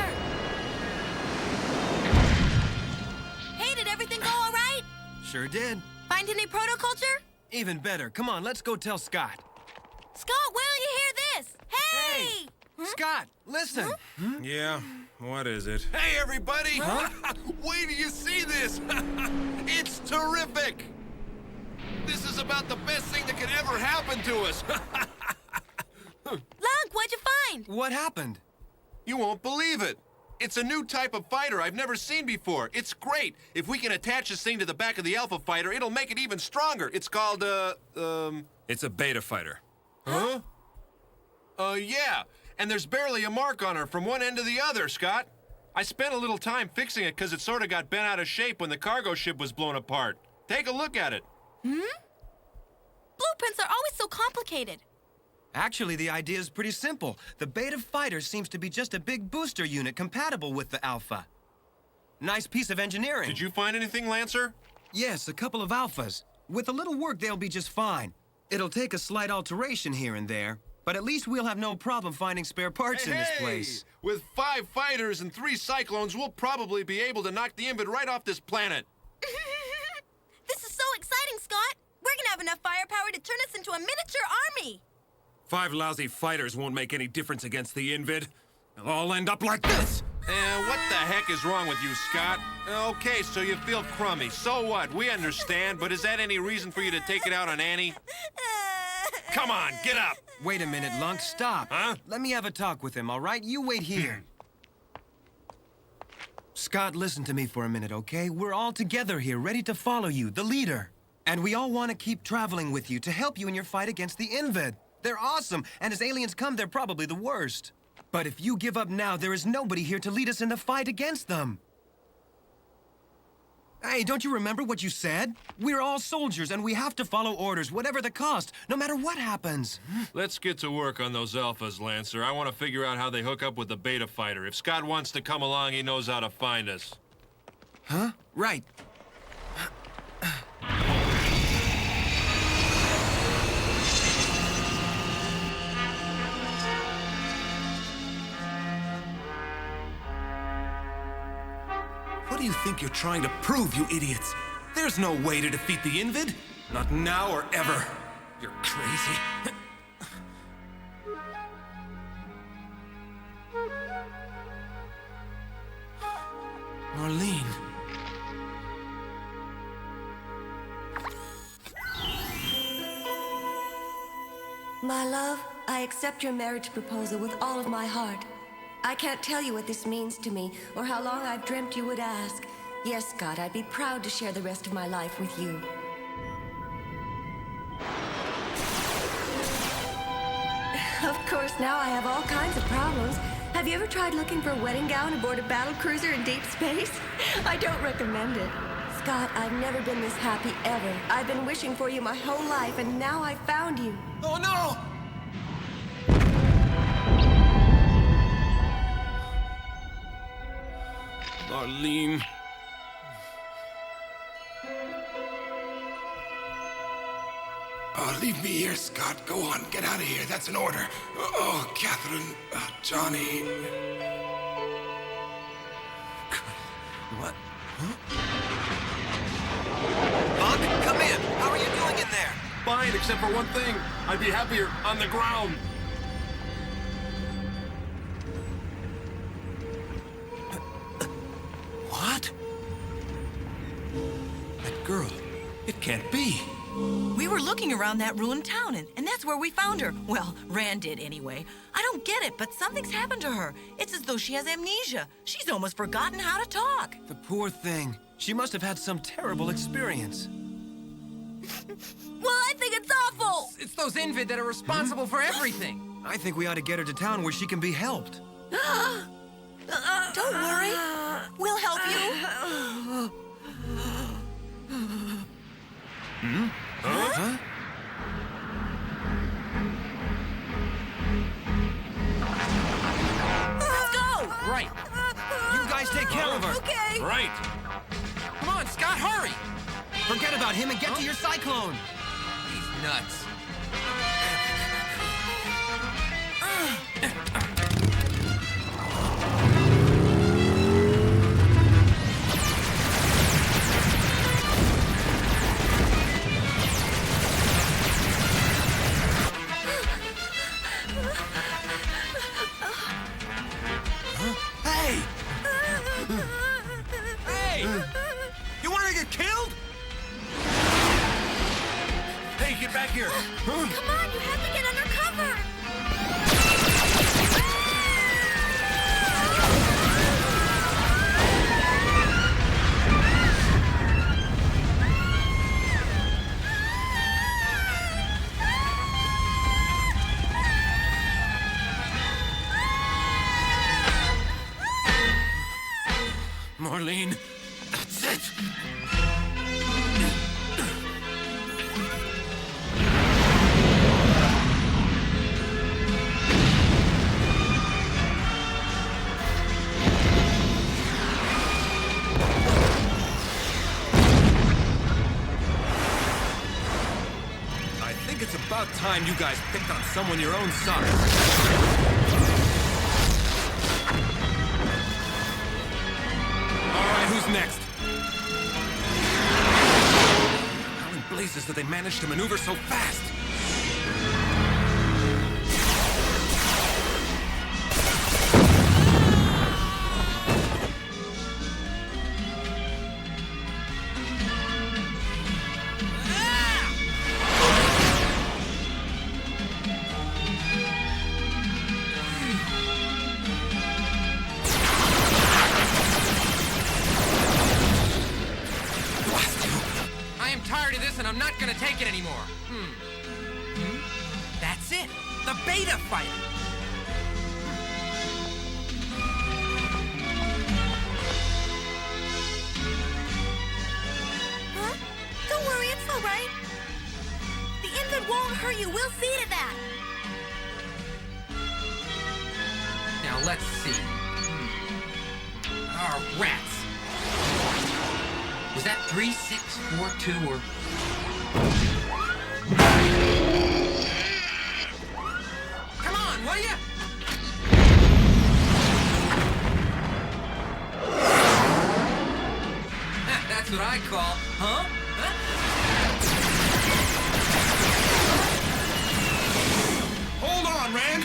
Hey, did everything go all right? Sure did. Find any protoculture? Even better. Come on, let's go tell Scott. Scott, wait till you hear this! Hey! Scott, listen. Huh? Yeah, what is it? Hey, everybody! Wait till you see this! It's terrific! This is about the best thing that could ever happen to us! Lunk, what'd you find? What happened? You won't believe it! It's a new type of fighter I've never seen before. It's great. If we can attach this thing to the back of the Alpha fighter, it'll make it even stronger. It's called, It's a beta fighter. Huh? Yeah. And there's barely a mark on her from one end to the other, Scott. I spent a little time fixing it because it sort of got bent out of shape when the cargo ship was blown apart. Take a look at it. Blueprints are always so complicated. Actually, the idea is pretty simple. The beta fighter seems to be just a big booster unit compatible with the Alpha. Nice piece of engineering. Did you find anything, Lancer? Yes, a couple of Alphas. With a little work, they'll be just fine. It'll take a slight alteration here and there, but at least we'll have no problem finding spare parts in this place. With 5 fighters and 3 cyclones, we'll probably be able to knock the Invid right off this planet. This is so exciting, Scott. We're gonna have enough firepower to turn us into a miniature army. 5 lousy fighters won't make any difference against the Invid. They'll all end up like this. What the heck is wrong with you, Scott? Okay, so you feel crummy. So what? We understand, but is that any reason for you to take it out on Annie? Come on, get up! Wait a minute, Lunk, stop. Huh? Let me have a talk with him, all right? You wait here. Scott, listen to me for a minute, okay? We're all together here, ready to follow you, the leader. And we all want to keep traveling with you to help you in your fight against the Invid. They're awesome, and as aliens come, they're probably the worst. But if you give up now, there is nobody here to lead us in the fight against them. Hey, don't you remember what you said? We're all soldiers, and we have to follow orders, whatever the cost, no matter what happens. Let's get to work on those Alphas, Lancer. I want to figure out how they hook up with the Beta fighter. If Scott wants to come along, he knows how to find us. Huh? Right. What do you think you're trying to prove, you idiots? There's no way to defeat the Invid. Not now or ever. You're crazy. Marlene. My love, I accept your marriage proposal with all of my heart. I can't tell you what this means to me, or how long I've dreamt you would ask. Yes, Scott, I'd be proud to share the rest of my life with you. Of course, now I have all kinds of problems. Have you ever tried looking for a wedding gown aboard a battle cruiser in deep space? I don't recommend it. Scott, I've never been this happy ever. I've been wishing for you my whole life, and now I found you. Oh, no! Marlene. Leave me here, Scott. Go on. Get out of here. That's an order. Oh, Catherine. Johnny. What? Buck, come in. How are you doing in there? Fine, except for one thing. I'd be happier on the ground. What? That girl. It can't be. We were looking around that ruined town, and that's where we found her. Well, Rand did anyway. I don't get it, but something's happened to her. It's as though she has amnesia. She's almost forgotten how to talk. The poor thing. She must have had some terrible experience. Well, I think it's awful! It's those Invid that are responsible for everything. I think we ought to get her to town where she can be helped. Don't worry. We'll help you. Hmm? Huh? Let's go! Right. You guys take care of her. Okay. Right. Come on, Scott, hurry! Forget about him and get to your cyclone. He's nuts. Hey! Hey! You want to get killed? Hey, get back here. Come on, you have to get under cover. Marlene, that's it. I think it's about time you guys picked on someone your own size. Who's next? How in blazes did they manage to maneuver so fast? And I'm not gonna take it anymore. That's it. The beta fighter. Huh? Don't worry, it's all right. The infant won't hurt you. We'll see to that. Now let's see. Rats. Was that 3, 6, 4, 2, or... Come on, will ya? That's what I call, huh? Hold on, Rand.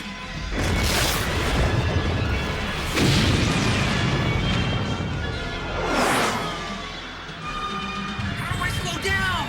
How do I slow down?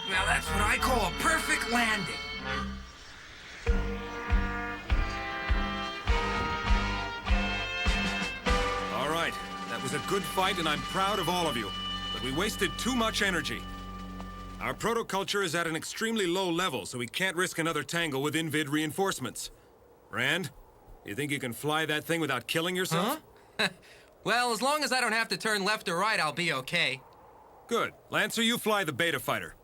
Now that's what I call a perfect was a good fight, and I'm proud of all of you. But we wasted too much energy. Our protoculture is at an extremely low level, so we can't risk another tangle with Invid reinforcements. Rand, you think you can fly that thing without killing yourself? Huh? Well, as long as I don't have to turn left or right, I'll be okay. Good. Lancer, you fly the Beta fighter.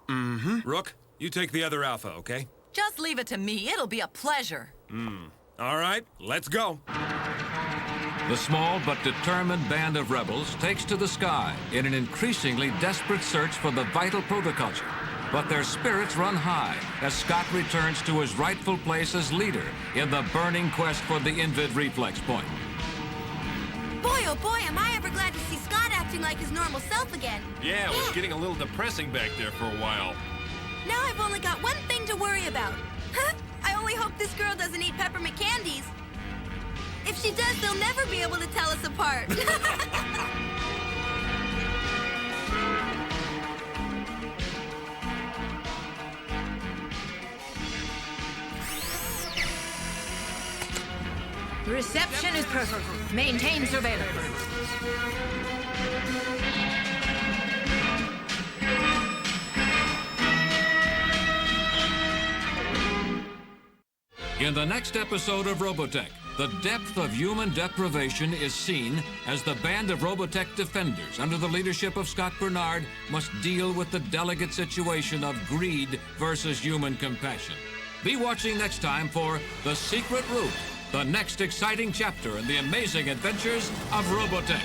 Mm-hmm. Rook, you take the other Alpha, okay? Just leave it to me. It'll be a pleasure. All right, let's go. The small but determined band of rebels takes to the sky in an increasingly desperate search for the vital protoculture. But their spirits run high as Scott returns to his rightful place as leader in the burning quest for the Invid reflex point. Boy, oh boy, am I ever glad to see Scott acting like his normal self again. Yeah, it was getting a little depressing back there for a while. Now I've only got one thing to worry about. Huh? I only hope this girl doesn't eat peppermint candies. If she does, they'll never be able to tell us apart. Reception is perfect. Maintain surveillance. In the next episode of Robotech, the depth of human deprivation is seen as the band of Robotech defenders under the leadership of Scott Bernard must deal with the delicate situation of greed versus human compassion. Be watching next time for The Secret Route, the next exciting chapter in the amazing adventures of Robotech.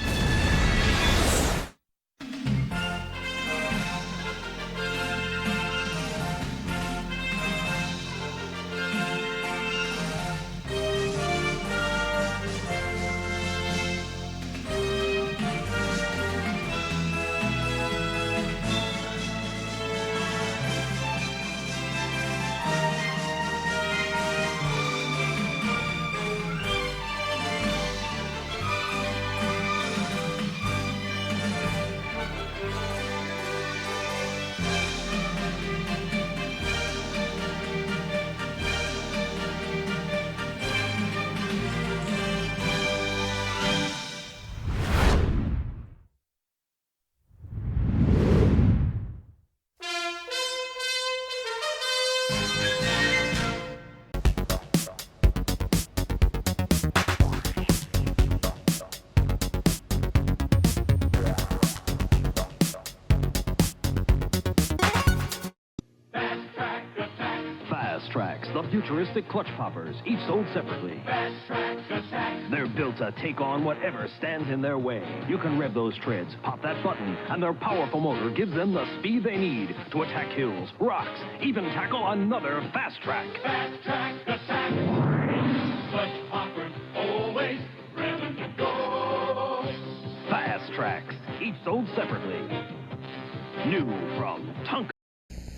The futuristic clutch poppers, each sold separately. They're built to take on whatever stands in their way. You can rev those treads, pop that button, and their powerful motor gives them the speed they need to attack hills, rocks, even tackle another fast track. Fast track attack. Clutch poppers, always ready to go. Fast tracks, each sold separately. New from Tonka.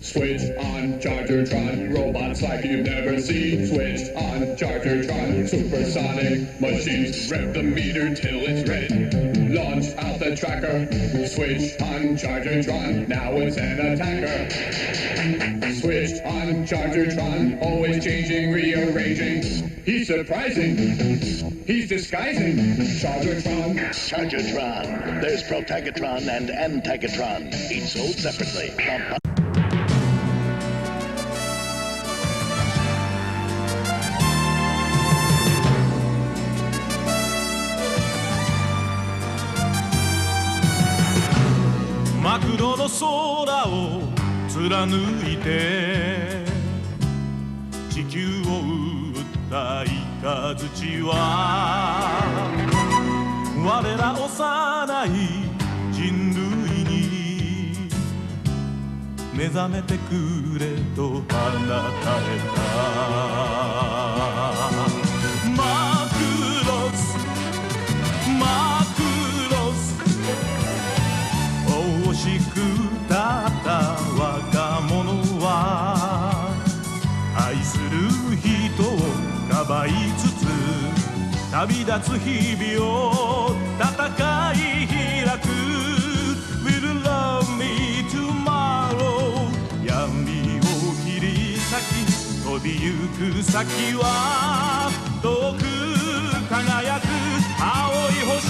Switch on Chargertron, robots like you've never seen. Switch on Chargertron, supersonic machines. Rev the meter till it's red. Launch out the tracker. Switch on Chargertron, now it's an attacker. Switch on Chargertron, always changing, rearranging. He's surprising. He's disguising. Chargertron. There's Protagatron and Antagatron, each sold separately.マクロの空を貫いて地球を撃ったイカズチは我ら幼い人類に目覚めてくれと放たれたマクロス惜しくたった若者は愛する人をかばいつつ旅立つ日々を戦い開く Will love me tomorrow 闇を切り裂き飛びゆく先は遠く輝く青い星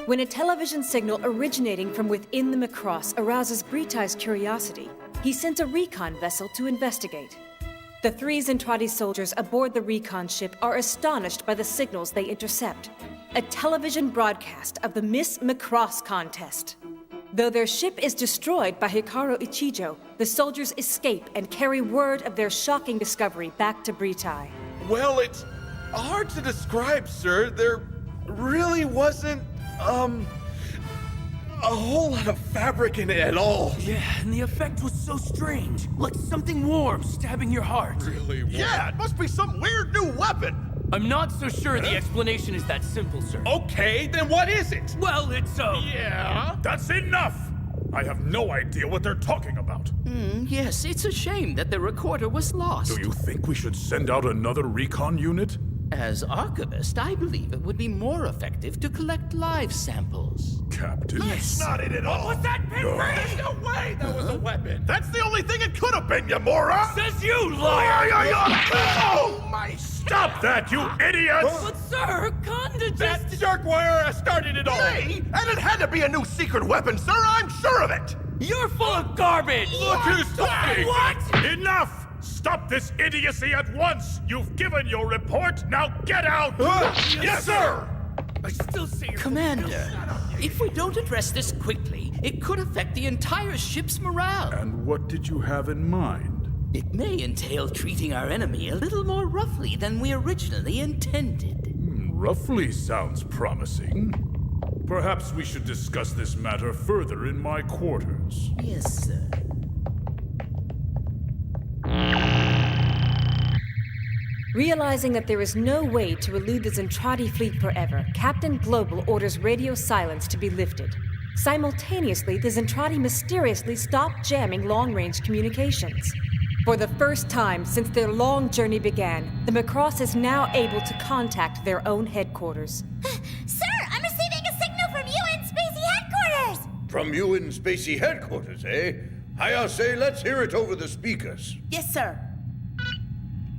When a television signal originating from within the Macross arouses Britai's curiosity, he sends a recon vessel to investigate. The 3 Zentradi soldiers aboard the recon ship are astonished by the signals they intercept. A television broadcast of the Miss Macross contest. Though their ship is destroyed by Hikaru Ichijo, the soldiers escape and carry word of their shocking discovery back to Britai. Well, it's hard to describe, sir. There really wasn't, a whole lot of fabric in it at all. Yeah, and the effect was so strange. Like something warm stabbing your heart. Really warm? Yeah, it must be some weird new weapon. I'm not so sure the explanation is that simple, sir. Okay, then what is it? Well, it's, Yeah? That's enough! I have no idea what they're talking about. Yes, it's a shame that the recorder was lost. Do you think we should send out another recon unit? As archivist, I believe it would be more effective to collect live samples. Captain? Yes. Not it at all. What's that pin No. There's no way that was a weapon. That's the only thing it could have been, you moron! Says you, liar! Oh, my... Stop that, you idiots! But sir, Conda just... That jerkwire started it all. Hey, and it had to be a new secret weapon, sir, I'm sure of it! You're full of garbage! Look who's talking! What? Enough! Stop this idiocy at once! You've given your report, now get out! Yes, sir! I still see your... Commander, if we don't address this quickly, it could affect the entire ship's morale. And what did you have in mind? It may entail treating our enemy a little more roughly than we originally intended. Roughly sounds promising. Perhaps we should discuss this matter further in my quarters. Yes, sir. Realizing that there is no way to elude the Zentradi fleet forever, Captain Global orders radio silence to be lifted. Simultaneously, the Zentradi mysteriously stop jamming long-range communications. For the first time since their long journey began, the Macross is now able to contact their own headquarters. Sir, I'm receiving a signal from UN Spacey headquarters! From UN Spacey headquarters, eh? I say, let's hear it over the speakers. Yes, sir.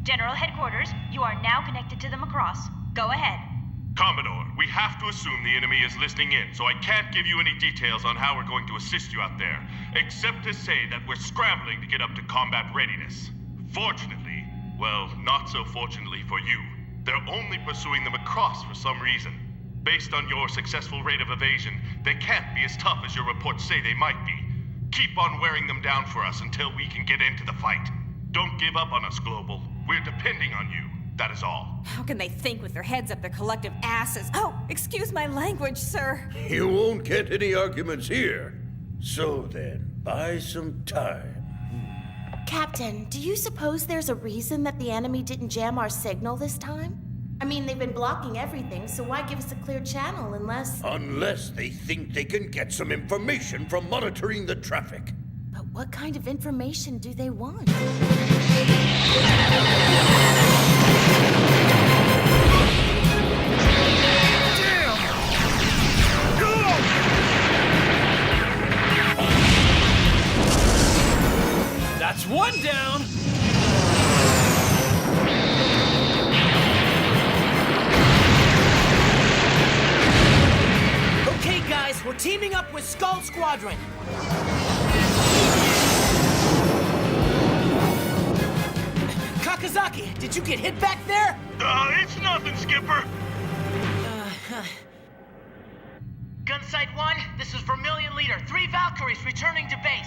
General Headquarters, you are now connected to the Macross. Go ahead. Commodore, we have to assume the enemy is listening in, so I can't give you any details on how we're going to assist you out there, except to say that we're scrambling to get up to combat readiness. Fortunately, well, not so fortunately for you, they're only pursuing the Macross for some reason. Based on your successful rate of evasion, they can't be as tough as your reports say they might be. Keep on wearing them down for us until we can get into the fight. Don't give up on us, Global. We're depending on you. That is all. How can they think with their heads up their collective asses? Oh, excuse my language, sir. You won't get any arguments here. So then, buy some time. Captain, do you suppose there's a reason that the enemy didn't jam our signal this time? I mean, they've been blocking everything, so why give us a clear channel unless... Unless they think they can get some information from monitoring the traffic. But what kind of information do they want? That's one down! Okay, guys, we're teaming up with Skull Squadron. Kakazaki, did you get hit back there? It's nothing, Skipper. Gunsight 1, this is Vermilion Leader. 3 Valkyries returning to base.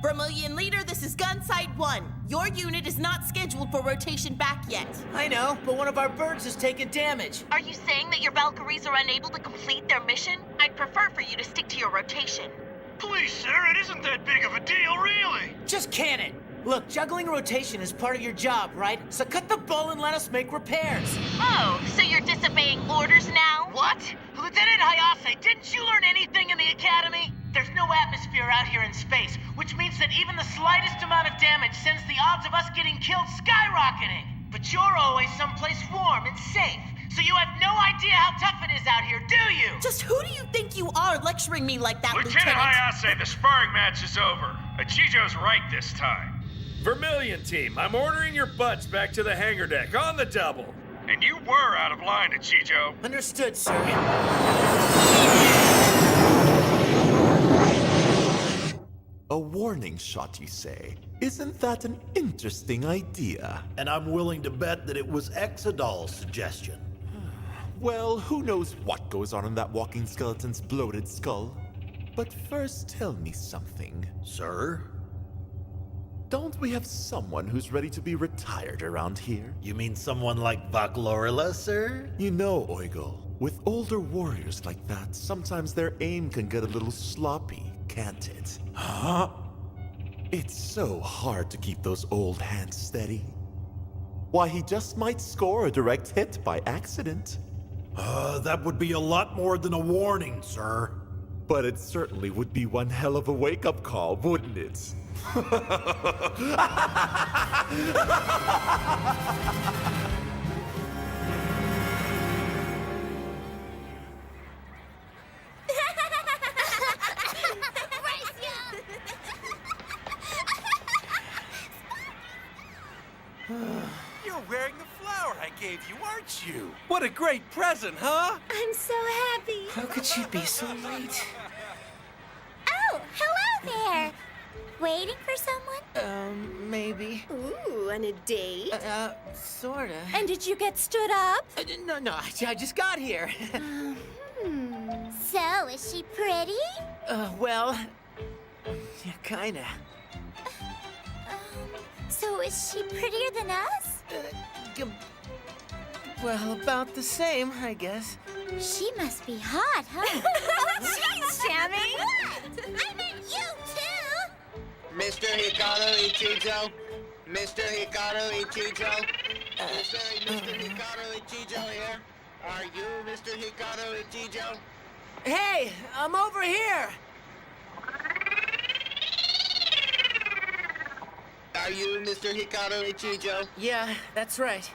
Vermilion Leader, this is Gunsight 1. Your unit is not scheduled for rotation back yet. I know, but one of our birds has taken damage. Are you saying that your Valkyries are unable to complete their mission? I'd prefer for you to stick to your rotation. Please, sir, it isn't that big of a deal, really. Just can it. Look, juggling rotation is part of your job, right? So cut the bull and let us make repairs. Oh, so you're disobeying orders now? What? Lieutenant Hayase, didn't you learn anything in the academy? There's no atmosphere out here in space, which means that even the slightest amount of damage sends the odds of us getting killed skyrocketing. But you're always someplace warm and safe, so you have no idea how tough it is out here, do you? Just who do you think you are lecturing me like that, Lieutenant Hayase, the sparring match is over. Ichijo's right this time. Vermilion team, I'm ordering your butts back to the hangar deck on the double. And you were out of line, Ichijo. Understood, sir. A warning shot, you say? Isn't that an interesting idea? And I'm willing to bet that it was Exodol's suggestion. Well, who knows what goes on in that walking skeleton's bloated skull? But first, tell me something. Sir? Don't we have someone who's ready to be retired around here? You mean someone like Baklorila, sir? You know, Oigle, with older warriors like that, sometimes their aim can get a little sloppy, can't it? Huh? It's so hard to keep those old hands steady. Why, he just might score a direct hit by accident. That would be a lot more than a warning, sir. But it certainly would be one hell of a wake-up call, wouldn't it? You're wearing the flower I gave you, aren't you? What a great present, huh? I'm so happy. How could she be so late? Oh, hello there. Waiting for someone? Maybe. Ooh, on a date? Sorta. And did you get stood up? No, I just got here. So, is she pretty? Well, yeah, kinda. So is she prettier than us? Well, about the same, I guess. She must be hot, huh? She's Sammy! I meant you, too! Mr. Hikaru Ichijo? Mr. Hikaru Ichijo? Mr. Hikaru Ichijo here? Are you Mr. Hikaru Ichijo? Hey, I'm over here! Are you Mr. Hikaru Ichijo? Yeah, that's right.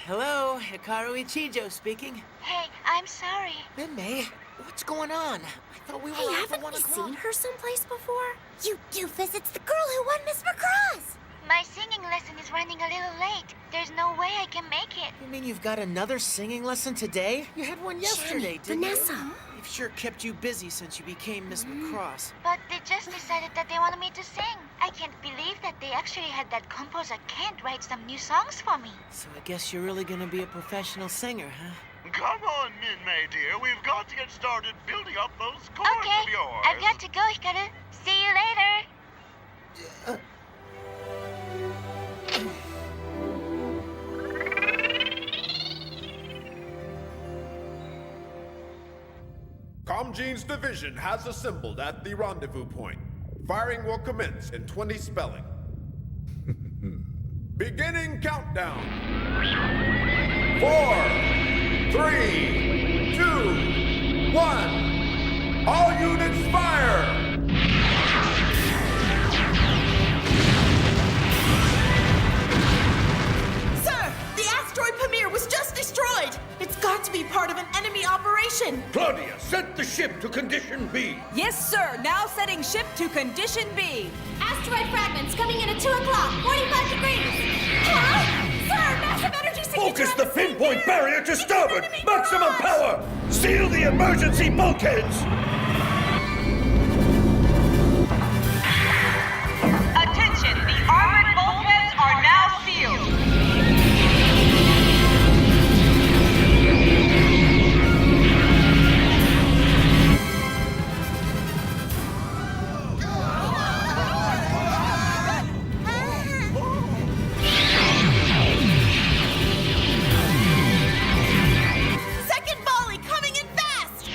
Hello, Hikaru Ichijo speaking. Hey, I'm sorry. May, what's going on? I thought we were Hey, haven't we seen her someplace before? You doofus, it's the girl who won Miss Macross! My singing lesson is running a little late. There's no way I can make it. You mean you've got another singing lesson today? You had one yesterday, didn't Vanessa. you? They've sure kept you busy since you became Miss Macross. But they just decided that they wanted me to sing. I can't believe that they actually had that composer Kent write some new songs for me. So I guess you're really gonna be a professional singer, huh? Come on, Min-May, dear. We've got to get started building up those chords of yours. I've got to go, Hikaru. See you later. Comgene's division has assembled at the rendezvous point. Firing will commence in 20 spelling. Beginning countdown. 4, 3, 2, 1. All units fire! Sir, the asteroid Pamir was just destroyed. It's got to be part of an enemy operation. Claudia, set the ship to condition B. Yes, sir. Now setting ship to condition B. Asteroid fragments coming in at 2 o'clock, 45 degrees. Huh? Sir, massive energy signature. Focus the pinpoint barrier to starboard. Maximum power. Seal the emergency bulkheads. Attention, the armored bulkheads are now sealed. Second volley coming in fast.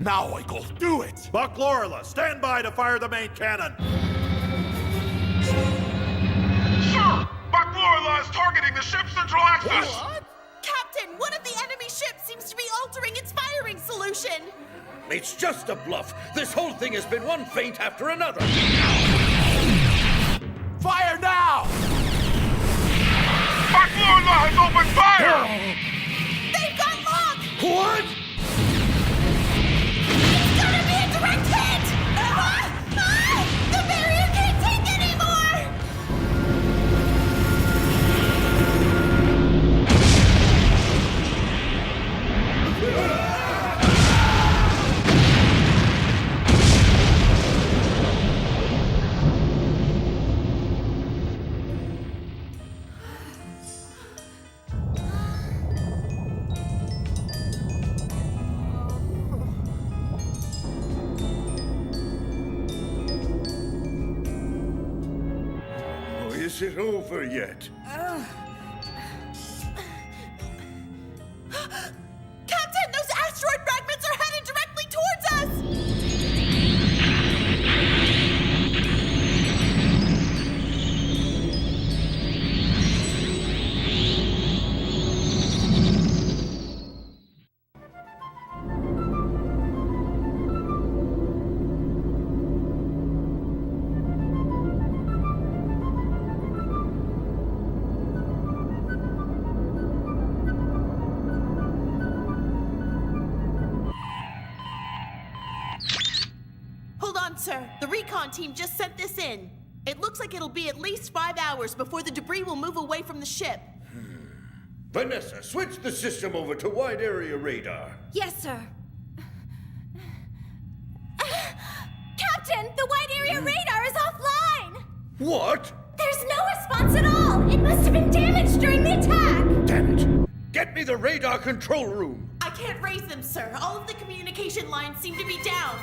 Now I go do it! Baklorila, stand by to fire the main cannon. Sir! Baklorila is targeting the ship's central axis! What? Captain, one of the enemy ships seems to be altering its firing solution. It's just a bluff. This whole thing has been one feint after another. Fire now! Barcelona has opened fire! They've got lock! What? It's gonna be a direct hit! The barrier can't take anymore! Is it over yet? Captain, those asteroid fragments are headed directly towards us! Sir, the recon team just sent this in. It looks like it'll be at least 5 hours before the debris will move away from the ship. Vanessa, switch the system over to wide area radar. Yes, sir. Captain, the wide area radar is offline! What? There's no response at all! It must have been damaged during the attack! Damn it! Get me the radar control room! I can't raise them, sir. All of the communication lines seem to be down.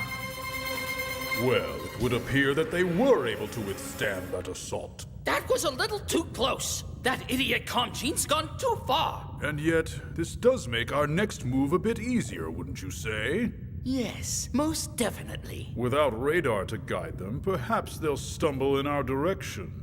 Well, it would appear that they were able to withstand that assault. That was a little too close. That idiot Congene's gone too far. And yet, this does make our next move a bit easier, wouldn't you say? Yes, most definitely. Without radar to guide them, perhaps they'll stumble in our direction.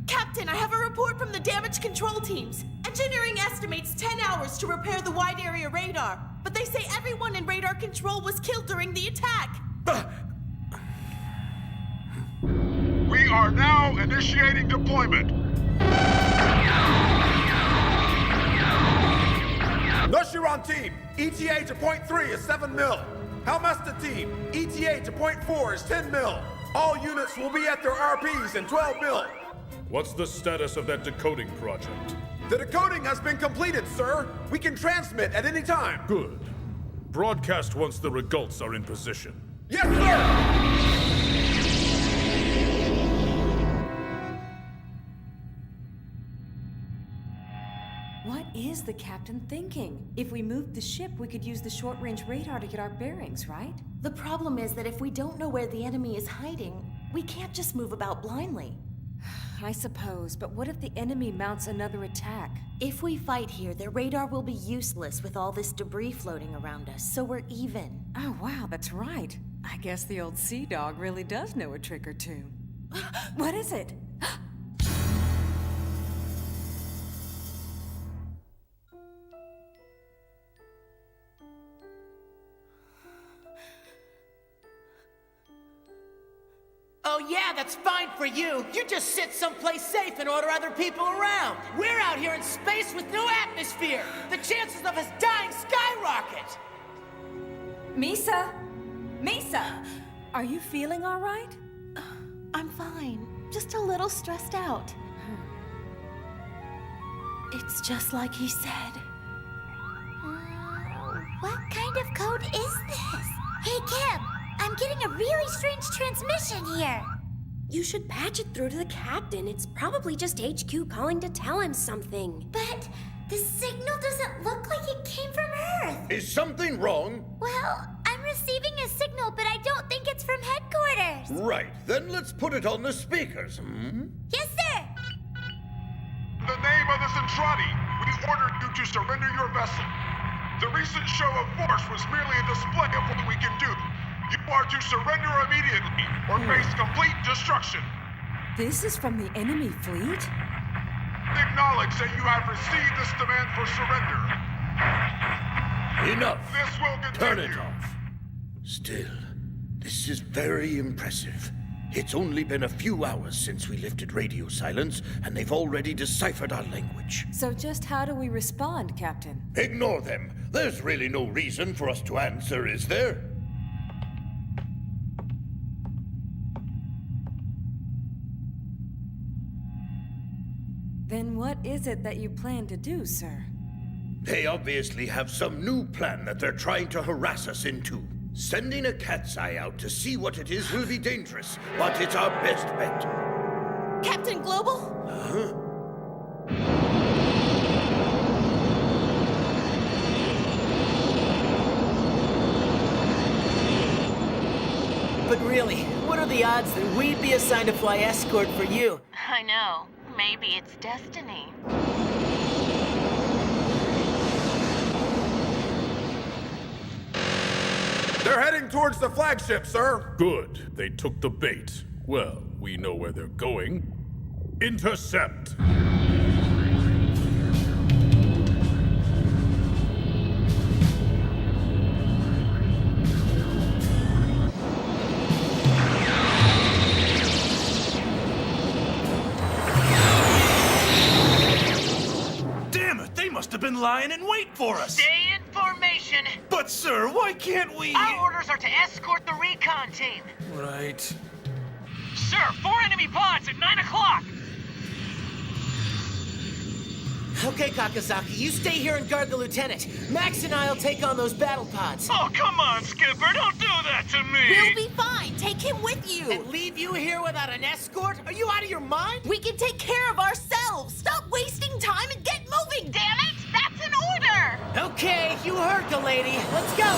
Captain, I have a report from the damage control teams. Engineering estimates 10 hours to repair the wide area radar, but they say everyone in radar control was killed during the attack. We are now initiating deployment. Noshiron team, ETA to point 3 is 7 mil. Helmesta team, ETA to point 4 is 10 mil. All units will be at their RPs in 12 mil. What's the status of that decoding project? The decoding has been completed, sir. We can transmit at any time. Good. Broadcast once the Regults are in position. Yes, sir! What is the captain thinking? If we moved the ship, we could use the short-range radar to get our bearings, right? The problem is that if we don't know where the enemy is hiding, we can't just move about blindly. I suppose, but what if the enemy mounts another attack? If we fight here, their radar will be useless with all this debris floating around us, so we're even. Oh, wow, that's right. I guess the old sea dog really does know a trick or two. What is it? Oh yeah, that's fine for you. You just sit someplace safe and order other people around. We're out here in space with no atmosphere. The chances of us dying skyrocket. Misa! Misa! Are you feeling all right? I'm fine. Just a little stressed out. It's just like he said. What kind of code is this? Hey, Kim, I'm getting a really strange transmission here. You should patch it through to the captain. It's probably just HQ calling to tell him something. But the signal doesn't look like it came from Earth. Is something wrong? Well, I'm receiving a signal, but I don't think it's from headquarters. Right, then let's put it on the speakers, Yes, sir. In the name of the Zentradi, we order you to surrender your vessel. The recent show of force was merely a display of what we can do. You are to surrender immediately, or face complete destruction. This is from the enemy fleet? Acknowledge that you have received this demand for surrender. Enough! This will Turn continue. it off. Still, this is very impressive. It's only been a few hours since we lifted radio silence, and they've already deciphered our language. So just how do we respond, Captain? Ignore them. There's really no reason for us to answer, is there? Then what is it that you plan to do, sir? They obviously have some new plan that they're trying to harass us into. Sending a cat's eye out to see what it is will be dangerous, but it's our best bet. Captain Global? Huh? But really, what are the odds that we'd be assigned to fly escort for you? I know. Maybe it's destiny. They're heading towards the flagship, sir. Good. They took the bait. Well, we know where they're going. Intercept! Damn it! They must have been lying in wait for us. Stay in formation. But sir, why can't we? Our orders are to escort the recon team. Right. Sir, 4 enemy pods at 9 o'clock. Okay, Kakazaki, you stay here and guard the lieutenant. Max and I'll take on those battle pods. Oh, come on, Skipper, don't do that to me! We'll be fine. Take him with you. And leave you here without an escort? Are you out of your mind? We can take care of ourselves. Stop wasting time and get moving, damn it! That's an order! Okay, you heard the lady. Let's go!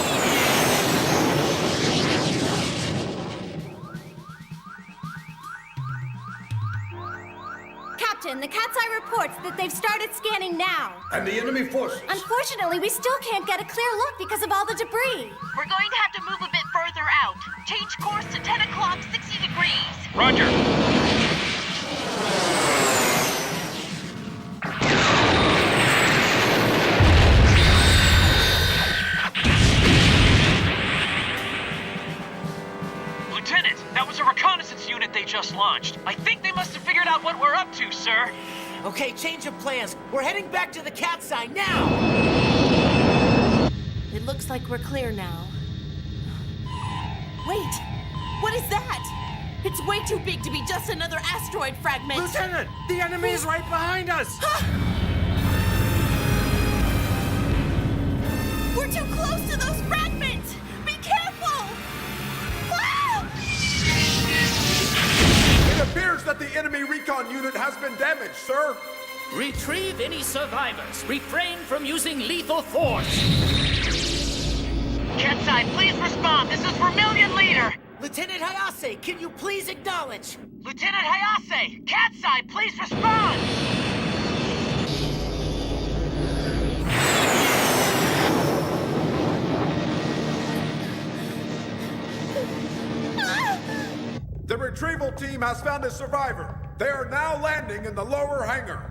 Captain, the cat's eye reports that they've started scanning now. And the enemy forces. Unfortunately, we still can't get a clear look because of all the debris. We're going to have to move a bit further out. Change course to 10 o'clock, 60 degrees. Roger. Lieutenant, that was a reconnaissance unit they just launched. I think they must have figured out what we're up to, sir. Okay, change of plans. We're heading back to the cat's eye now! It looks like we're clear now. Wait! What is that? It's way too big to be just another asteroid fragment. Lieutenant, the enemy is right behind us. We're too close to those fragments! Be careful! Ah! It appears that the enemy recon unit has been damaged, sir. Retrieve any survivors. Refrain from using lethal force. Cat's Eye, please respond. This is Vermilion Leader. Lieutenant Hayase, can you please acknowledge? Lieutenant Hayase, Cat's Eye, please respond. The retrieval team has found a survivor. They are now landing in the lower hangar.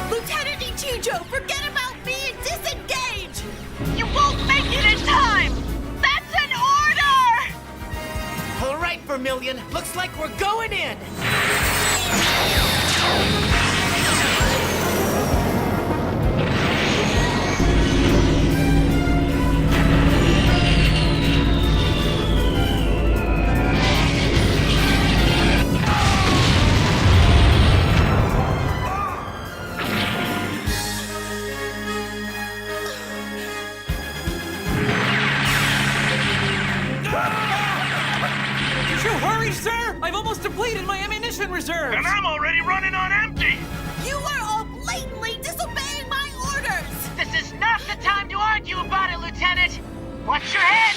Lieutenant Ichijo, forget about me and disengage! You won't make it in time! That's an order! All right, Vermilion. Looks like we're going in. Could you hurry, sir? I've almost depleted my ammunition reserves. And I'm already running on empty! You are all blatantly disobeying my orders! This is not the time to argue about it, Lieutenant. Watch your head!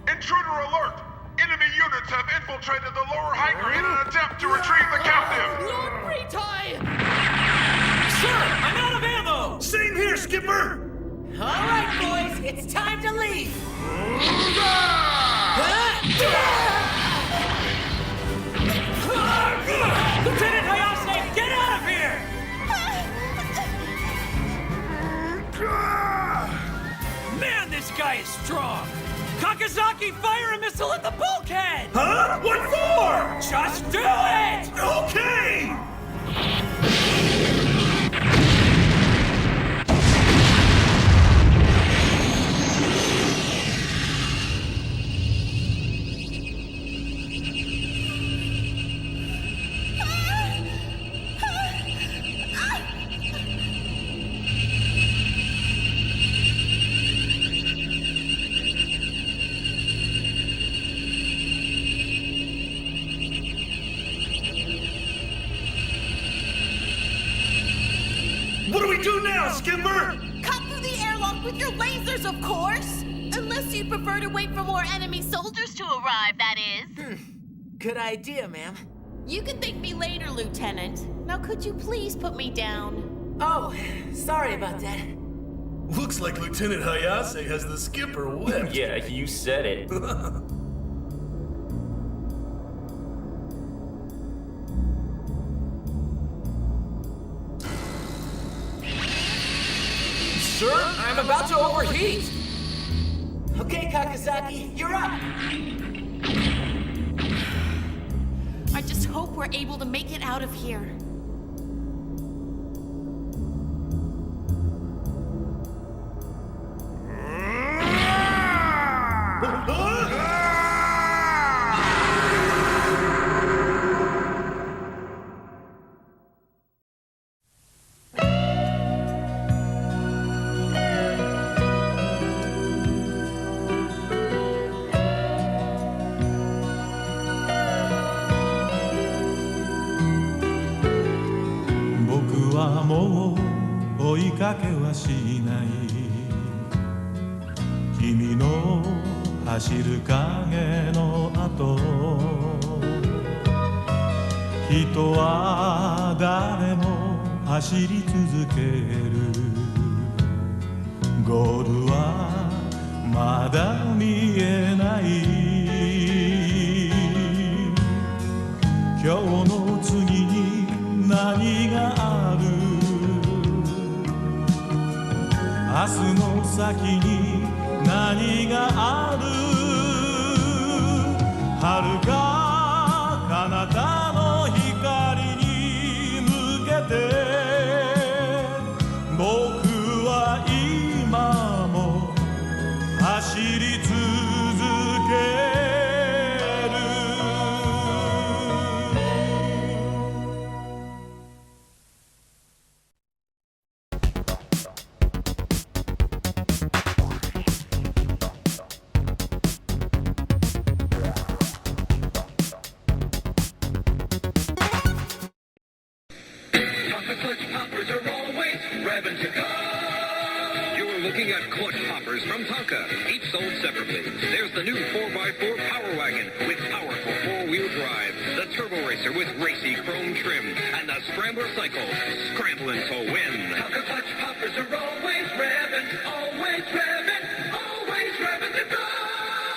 Intruder alert! Enemy units have infiltrated the lower hangar in an attempt to retrieve the captive! Lord Bretai! Sir, I'm out of ammo! Same here, Skipper! All right, boys, it's time to leave. Kakazaki, fire a missile at the bulkhead! Huh? What for? Just do it! Okay! What do we do now, Skipper? Cut through the airlock with your lasers, of course! Unless you'd prefer to wait for more enemy soldiers to arrive, that is. Good idea, ma'am. You can thank me later, Lieutenant. Now could you please put me down? Oh, sorry about that. Looks like Lieutenant Hayase has the skipper whipped. Yeah, you said it. Sir, I'm about to overheat. Okay, Kakazaki, you're up. I just hope we're able to make it out of here.もう追いかけはしない君の走る影の後人は誰も走り続けるゴールはまだ見えない今日の次に何がある明日の先に何がある遥か彼方の光に向けて僕は今も走り続けるFrom Tonka, each sold separately. There's the new 4x4 Power Wagon with powerful four-wheel drive, the Turbo Racer with racy chrome trim, and the Scrambler Cycle, scrambling to win. Tonka clutch poppers are always revving, always revving, always revving to go!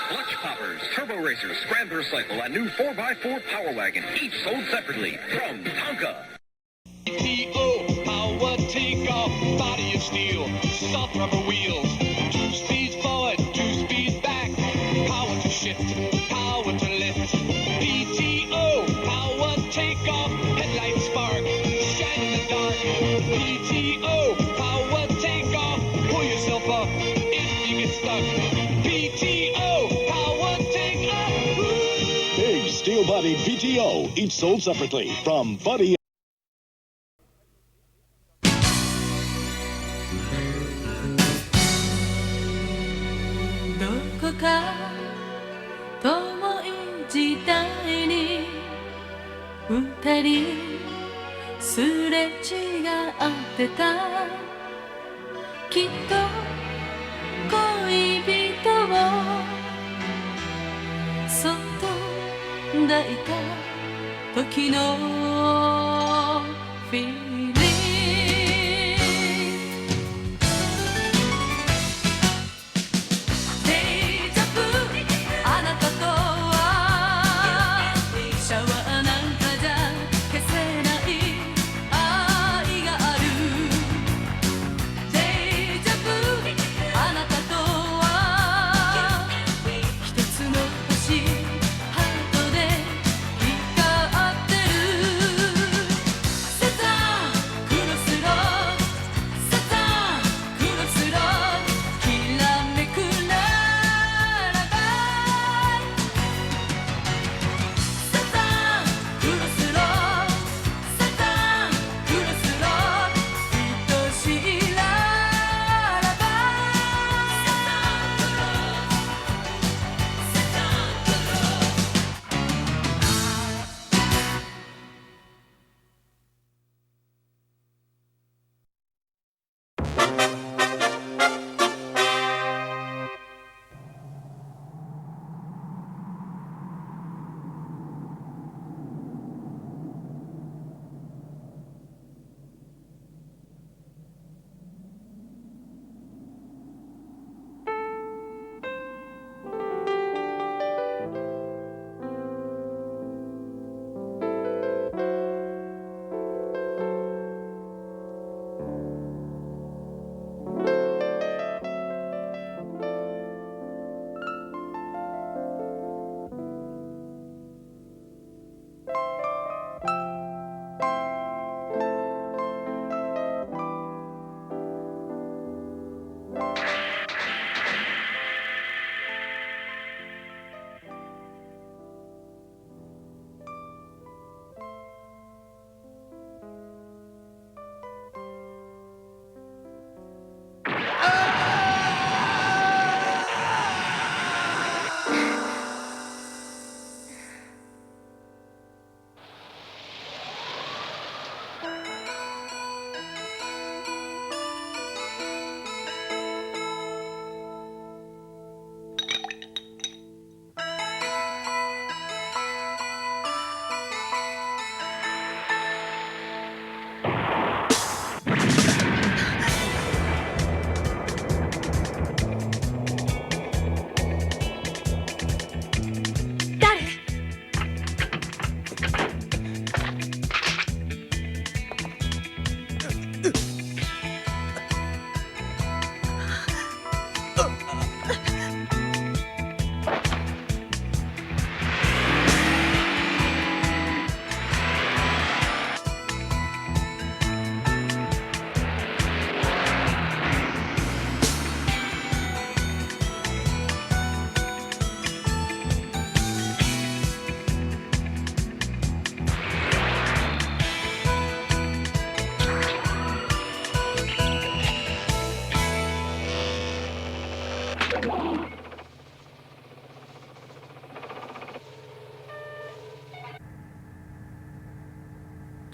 Clutch poppers, Turbo Racer, Scrambler Cycle, and new 4x4 Power Wagon, each sold separately from Tonka. P.O. Power takeoff, body of steel, soft rubber wheels. 2 speeds forward, 2 speeds back. Power to shift, power to lift. PTO, power takeoff, headlight spark, shine in the dark. PTO, power takeoff, pull yourself up if you get stuck. PTO, power takeoff. Big steel-bodied PTO, each sold separately from Buddy. 遠い時代に二人すれ違ってたきっと恋人をそっと抱いた時のフィーリング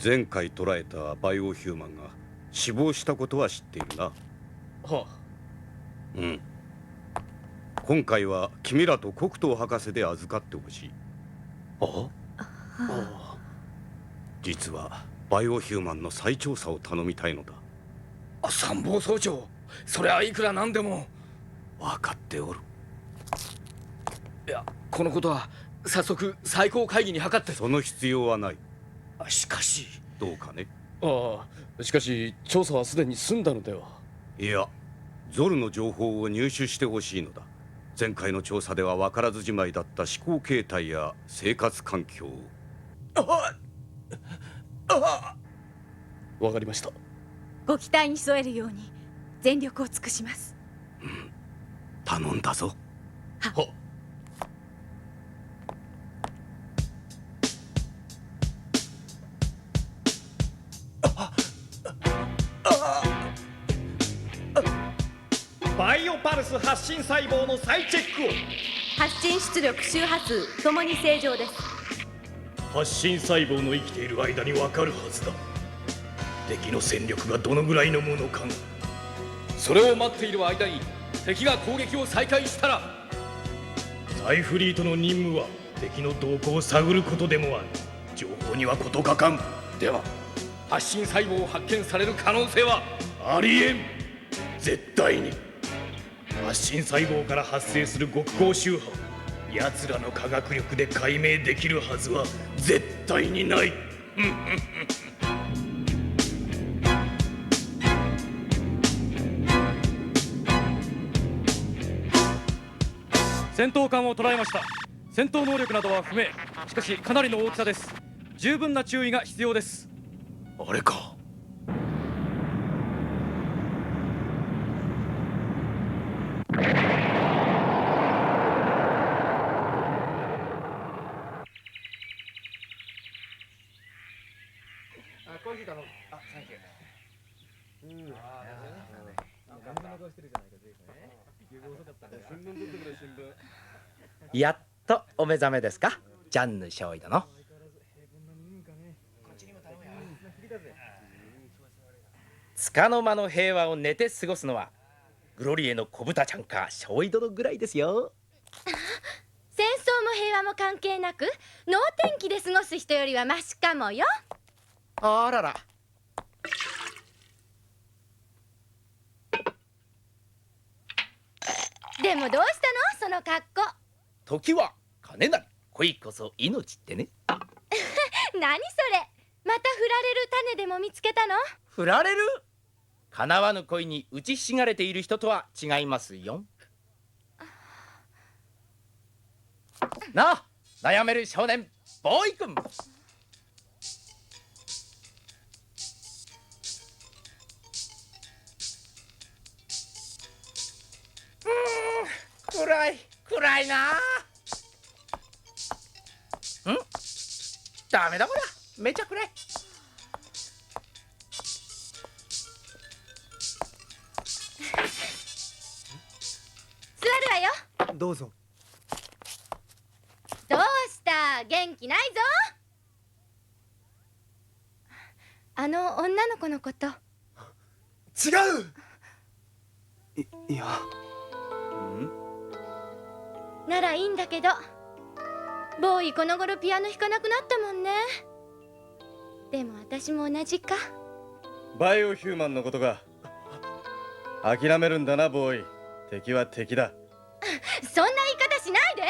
前回捕らえたバイオヒューマンが死亡したことは知っているな。はあ。うん。今回は君らと黒糖博士で預かってほしい。ああ。実はバイオヒューマンの再調査を頼みたいのだ。参謀総長、それはいくらなんでも。分かっておる。いや、このことは早速最高会議に諮って。その必要はない。しかし。どうかね。ああ、しかし調査はすでに済んだのでは。いや、ゾルの情報を入手してほしいのだ。前回の調査では分からずじまいだった思考形態や生活環境を。わかりました。ご期待に添えるように全力を尽くします。うん、頼んだぞ。はっ。バイオパルス発信細胞の再チェックを。発信出力周波数ともに正常です。発信細胞の生きている間に分かるはずだ。敵の戦力がどのぐらいのものかが。それを待っている間に敵が攻撃を再開したら。サイフリートの任務は敵の動向を探ることでもある。情報には事欠かん。では発信細胞を発見される可能性は。ありえん。絶対に。発信細胞から発生する極高周波、奴らの科学力で解明できるはずは絶対にない。戦闘艦を捉えました。戦闘能力などは不明。しかしかなりの大きさです。十分な注意が必要です。あれか。コーヒー頼む。サンキュー。ガンガンの顔してるじゃないか、ぜひね。遅かったね。新聞取ってくれ、新聞。やっとお目覚めですか、ジャンヌ少尉殿。束の間の平和を寝て過ごすのはグロリエの小豚ちゃんか少尉殿ぐらいですよ。戦争も平和も関係なく能天気で過ごす人よりはマシかもよ。あらら。でもどうしたのその格好。時は金なり恋こそ命ってね。何それ、また振られる種でも見つけたの？振られる？叶わぬ恋に打ちひしがれている人とは違いますよ。なあ、悩める少年ボーイ君。暗いな。ダメだこら、めちゃ暗い。座るわよ。どうぞ。どうした元気ないぞ。あの女の子のこと。違う。いや。ならいいんだけど、ボーイこの頃ピアノ弾かなくなったもんね。でも私も同じか。バイオヒューマンのことが。諦めるんだなボーイ。敵は敵だ。そんな言い方しないで。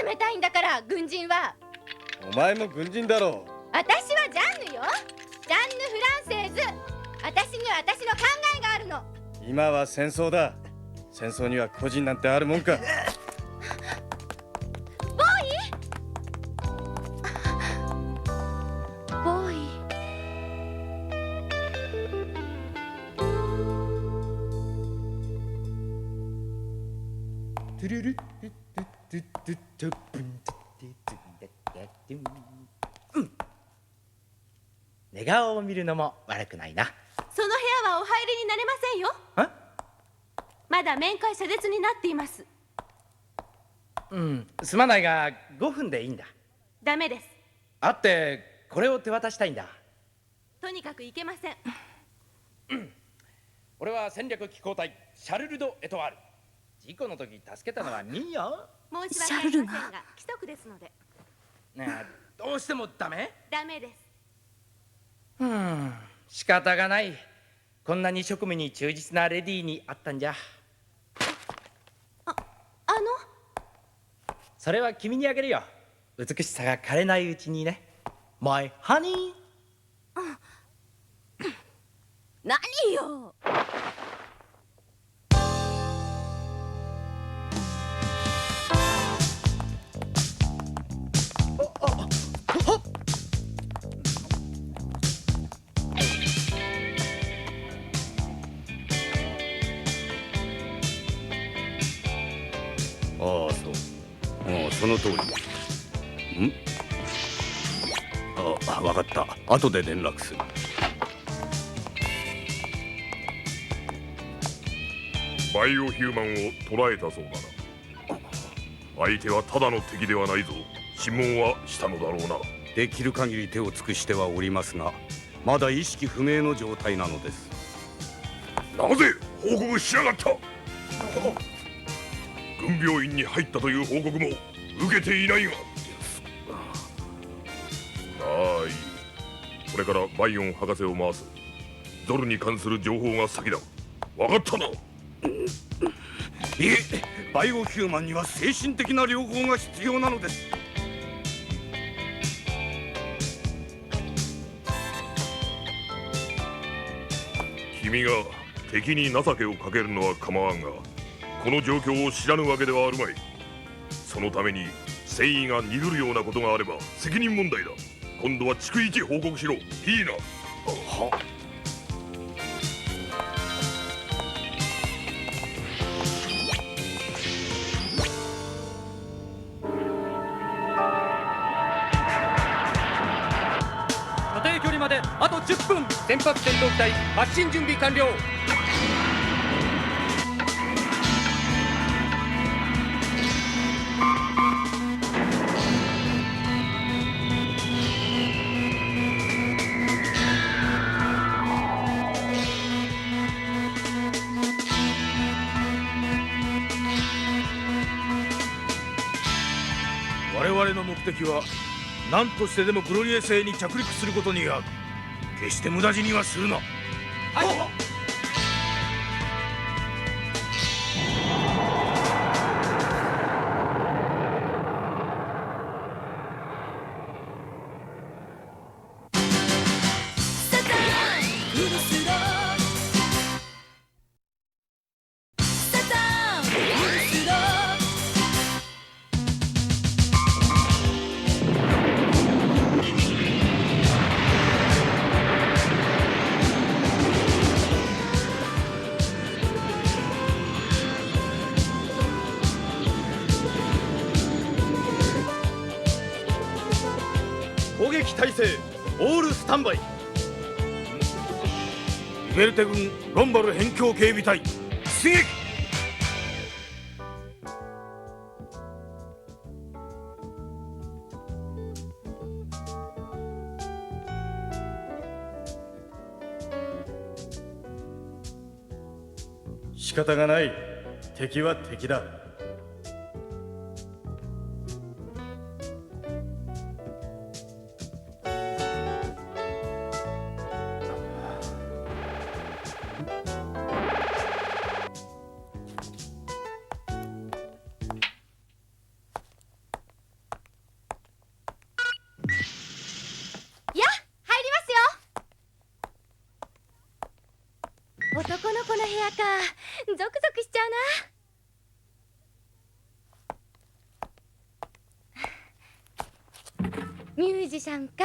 冷たいんだから軍人は。お前も軍人だろう。私はジャンヌよ。ジャンヌ・フランセーズ。私には私の考えがあるの。今は戦争だ。戦争には個人なんてあるもんか。寝顔を見るのも悪くないな。その部屋はお入りになれませんよ。まだ面会謝絶になっています。すまないが5分でいいんだ。ダメです。会ってこれを手渡したいんだ。とにかくいけません。俺は戦略機構隊シャルル・ド・エトワール。事故の時助けたのはミーよ。申し訳ありませんが規則ですので。ねえ、どうしてもダメ？ダメです。仕方がない。こんなに職務に忠実なレディーに会ったんじゃ。それは君にあげるよ。美しさが枯れないうちにね。My honey。何よ。ああ、そう。その通り。わかった。後で連絡する。バイオヒューマンを捕らえたそうだな。相手はただの敵ではないぞ。審問はしたのだろうな。できる限り手を尽くしてはおりますが、まだ意識不明の状態なのです。なぜ報告しやがった。軍病院に入ったという報告も受けていないが。いい。これからバイオン博士を回す。ゾルに関する情報が先だ。分かったな。いえ、バイオヒューマンには精神的な療法が必要なのです。君が敵に情けをかけるのは構わんが、この状況を知らぬわけではあるまい。そのために戦意が鈍るようなことがあれば責任問題だ。今度は逐一報告しろ。いいな。は。射程距離まであと10分。船舶戦闘機隊発進準備完了。我々の目的は何としてでもグロリエ星に着陸することにある。決して無駄死にはするな。はい。攻撃態勢オールスタンバイ。リベルテ軍ロンバル辺境警備隊出撃。仕方がない。敵は敵だ。男の子の部屋か。ゾクゾクしちゃうな。ミュージシャンか。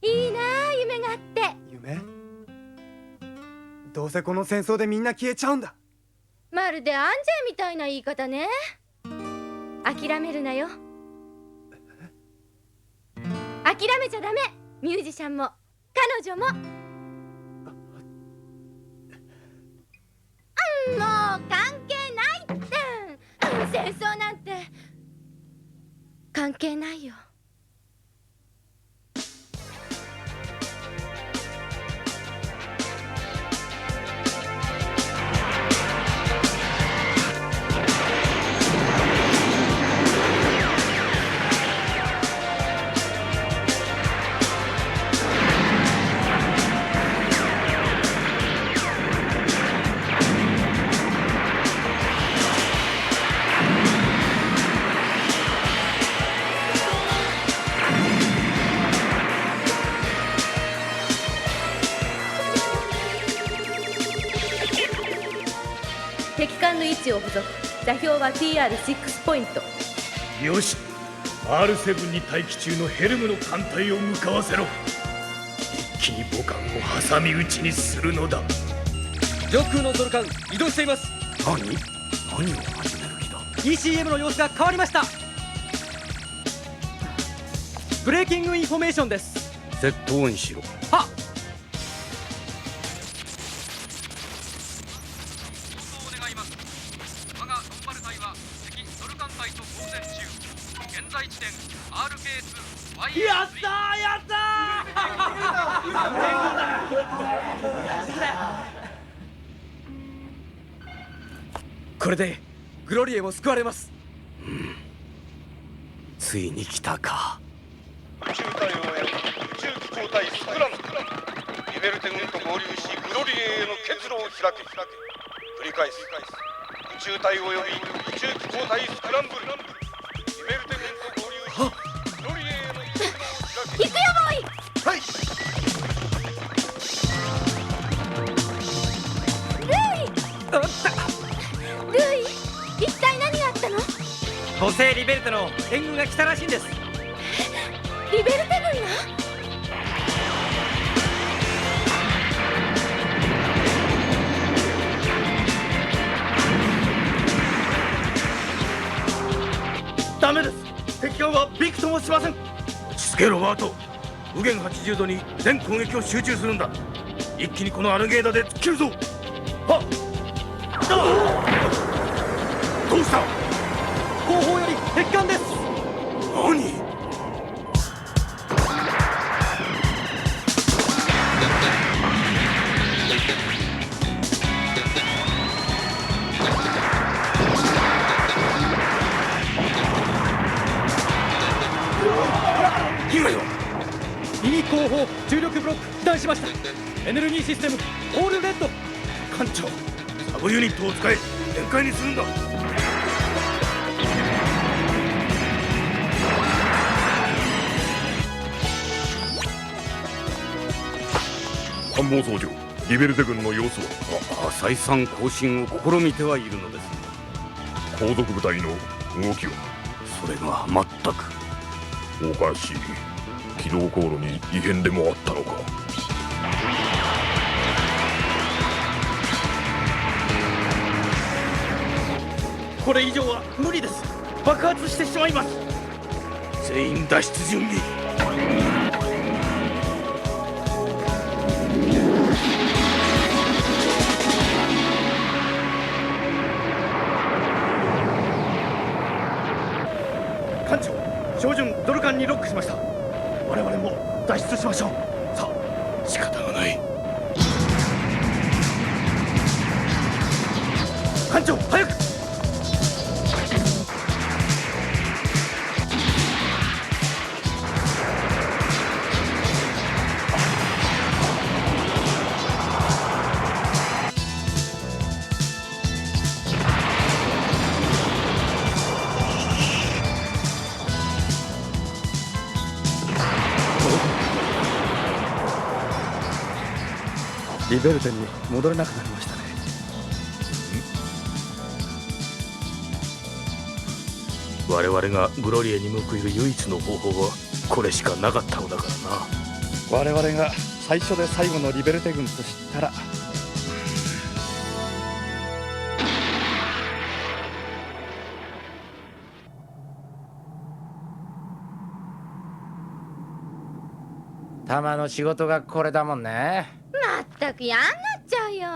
いいなあ、夢があって。夢？どうせこの戦争でみんな消えちゃうんだ。まるでアンジェみたいな言い方ね。諦めるなよ。諦めちゃダメ。ミュージシャンも彼女も。もう関係ないって。戦争なんて関係ないよ。敵艦の位置を付属。座標は TR6 ポイント。よし、 R7 に待機中のヘルムの艦隊を向かわせろ。一気に母艦を挟み撃ちにするのだ。上空のゾル艦移動しています。何を始める気だ。 ECM の様子が変わりました。ブレーキングインフォメーションです。セットオンしろ。はっ。やったーやったーこれでグロリエも救われます。ついに来たか。宇宙隊を宇宙機構隊スクラム。リベルテ軍と合流しグロリエへの結露を開け。繰り返す。宇宙隊および宇宙機構隊スクランブル。リベルテ軍と合流しグロリエへの結露を開け。行くよボーイ。はい。ルイ、一体何があったの？個性リベルテの援軍が来たらしいんです。リベルテ軍が？ダメです。敵艦はびくともしません。落ち着けロバート。右舷80度に全攻撃を集中するんだ。一気にこのアルゲーダで突っ切るぞ。はっ。どうした？後方より敵艦です。何？今よ。右後方重力ブロック被弾しました。エネルギーシステムオールレッド。艦長、サブユニットを使え、全開にするんだ。参謀総長、リベルテ軍の様子は？再三更新を試みてはいるのです。後続部隊の動きは？それが全く。おかしい。軌道航路に異変でもあったのか。これ以上は無理です。爆発してしまいます。全員脱出準備。艦長、照準ドル艦にロックしました。我々も脱出しましょう。さあ、仕方がない。艦長、早く。リベルテンに戻れなくなりましたね。我々がグロリエに報いる唯一の方法はこれしかなかったのだからな。我々が最初で最後のリベルテ軍と知ったら。たまの仕事がこれだもんね。まったく嫌になっちゃうよ。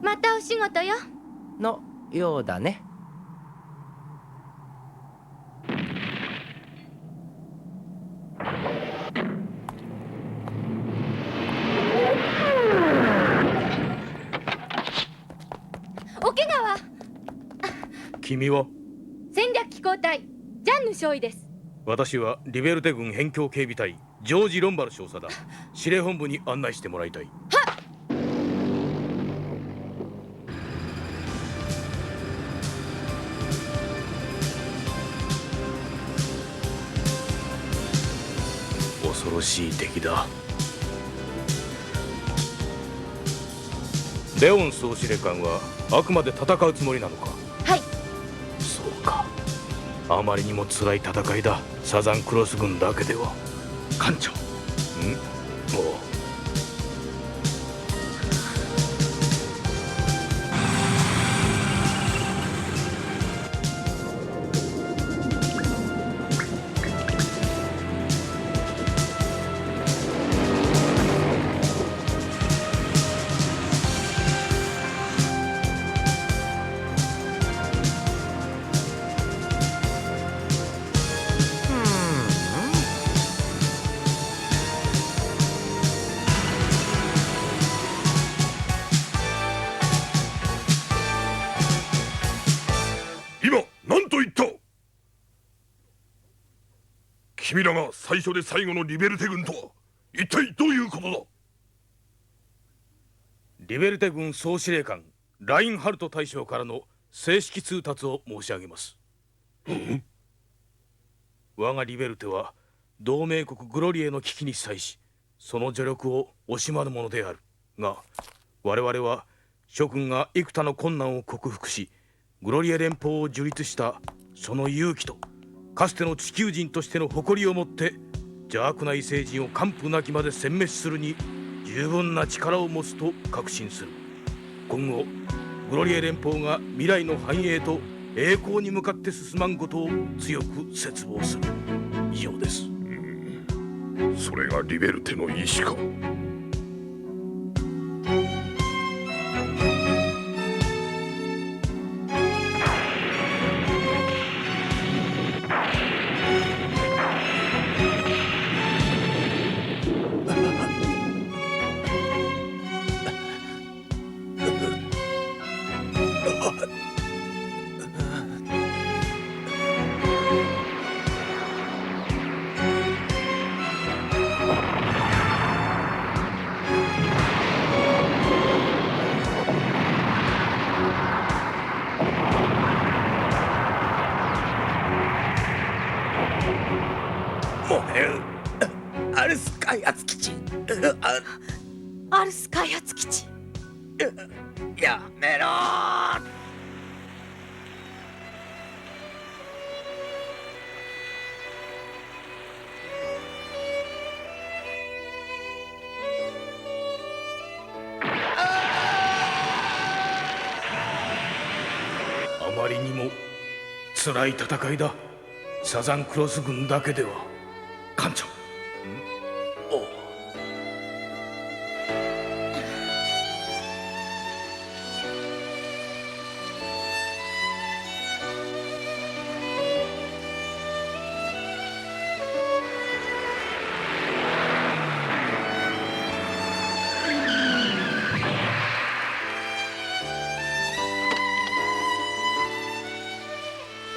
またお仕事よ。のようだね。桶川。君は？戦略機構隊ジャンヌ少尉です。私はリベルテ軍辺境警備隊ジョージ・ロンバル少佐だ。司令本部に案内してもらいたい。恐ろしい敵だ。レオン総司令官はあくまで戦うつもりなのか？はい。そうか。あまりにも辛い戦いだ。サザンクロス軍だけでは。艦長。おう。君らが最初で最後のリベルテ軍とは一体どういうことだ？リベルテ軍総司令官ラインハルト大将からの正式通達を申し上げます。我がリベルテは同盟国グロリエの危機に際し、その助力を惜しまぬものであるが、我々は諸君が幾多の困難を克服しグロリエ連邦を樹立したその勇気とかつての地球人としての誇りをもって邪悪な異星人を完膚なきまで殲滅するに十分な力を持つと確信する。今後グロリエ連邦が未来の繁栄と栄光に向かって進まんことを強く切望する。以上です。それがリベルテの意志か？アルス開発基地。アルス開発基地。やめろー。あまりにも辛い戦いだ。サザンクロス軍だけでは。艦長。おう。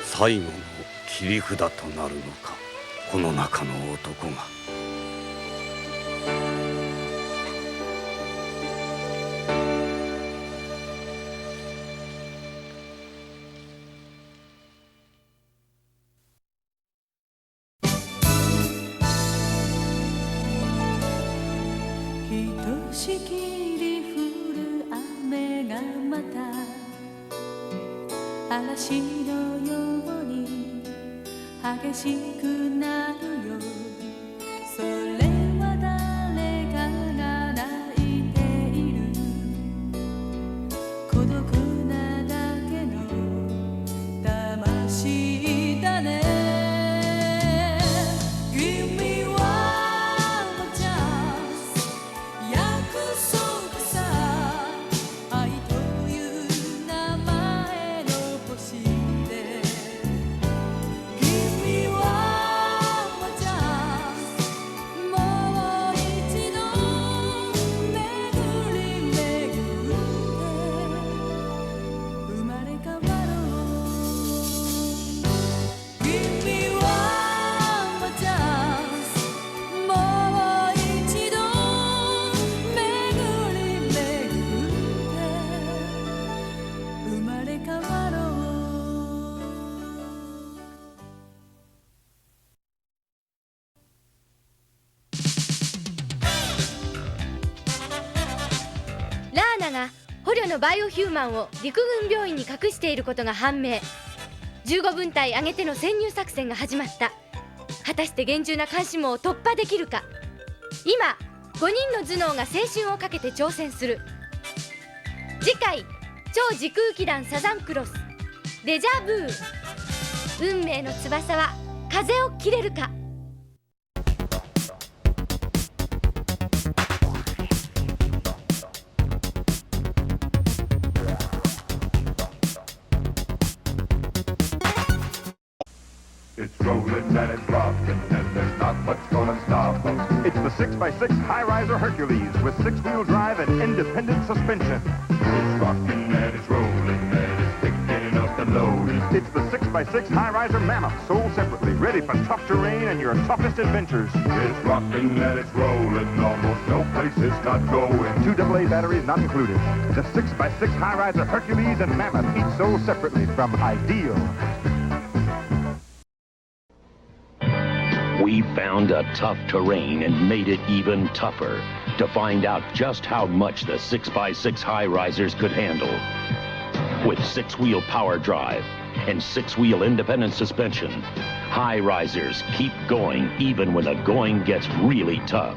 最後の切り札となるのか、この中の男が。ひとしきり降る雨がまた嵐のように激しくなるよ。それは誰かが泣いている。孤独なだけの魂だね。君はもうチャンス約束さ。愛という名前の星で君はもうチャンス。もう一度巡り巡って生まれ変わろう。君はもうチャンス。もう一度巡り巡って生まれ変わろう。ラーナが捕虜のバイオヒューマンを陸軍病院に隠していることが判明。15分隊挙げての潜入作戦が始まった。果たして厳重な監視網を突破できるか。今5人の頭脳が青春をかけて挑戦する。次回超時空機団サザンクロスデジャブー。運命の翼は風を切れるか。It's rolling and it's rocking and there's not much gonna stop them. It's the 6x6 high-riser Hercules with six-wheel drive and independent suspension. It's rocking and it's rolling and it's picking up the load. It's the 6x6 high-riser Mammoth, sold separately, ready for tough terrain and your toughest adventures. It's rocking and it's rolling, almost no place it's not going. 2 AA batteries not included. The 6x6 high-riser Hercules and Mammoth, each sold separately from Ideal. We found a tough terrain and made it even tougher to find out just how much the 6x6 high-risers could handle. With 6-wheel power drive and 6-wheel independent suspension, high-risers keep going even when the going gets really tough.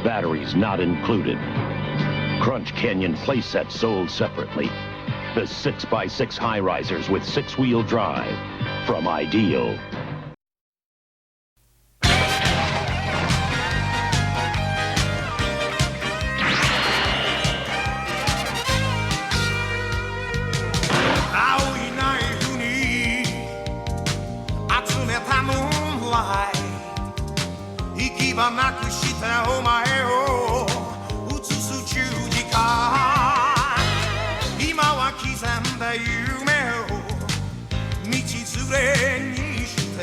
Batteries not included. Crunch Canyon playset sold separately. The 6x6 high-risers with 6-wheel drive from Ideal. moonlight 行き場なくしたお前を映す十字架今は刻んだ夢を道連れにした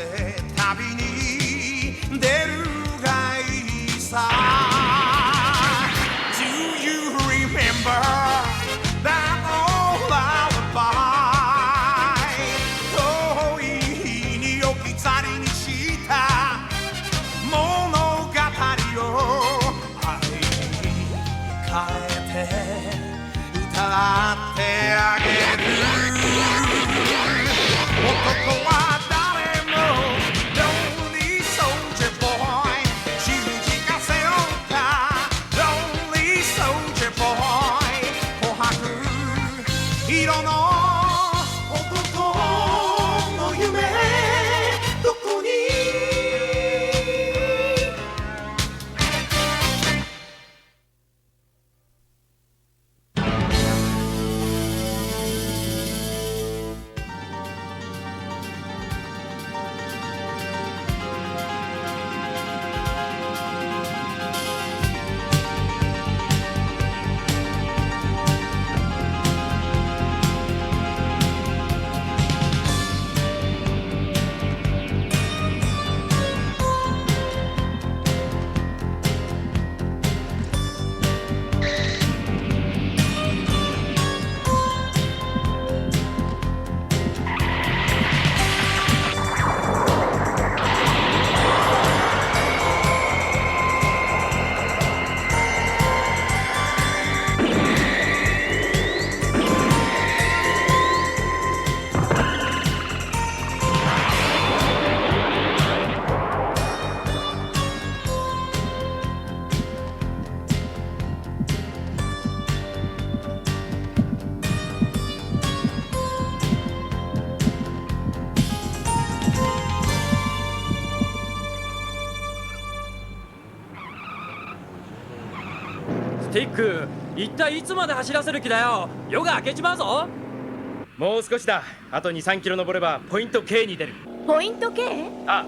ティック、一体いつまで走らせる気だよ。夜が明けちまうぞ。もう少しだ。あと 2,3 キロ登ればポイント K に出る。ポイント K？ あ、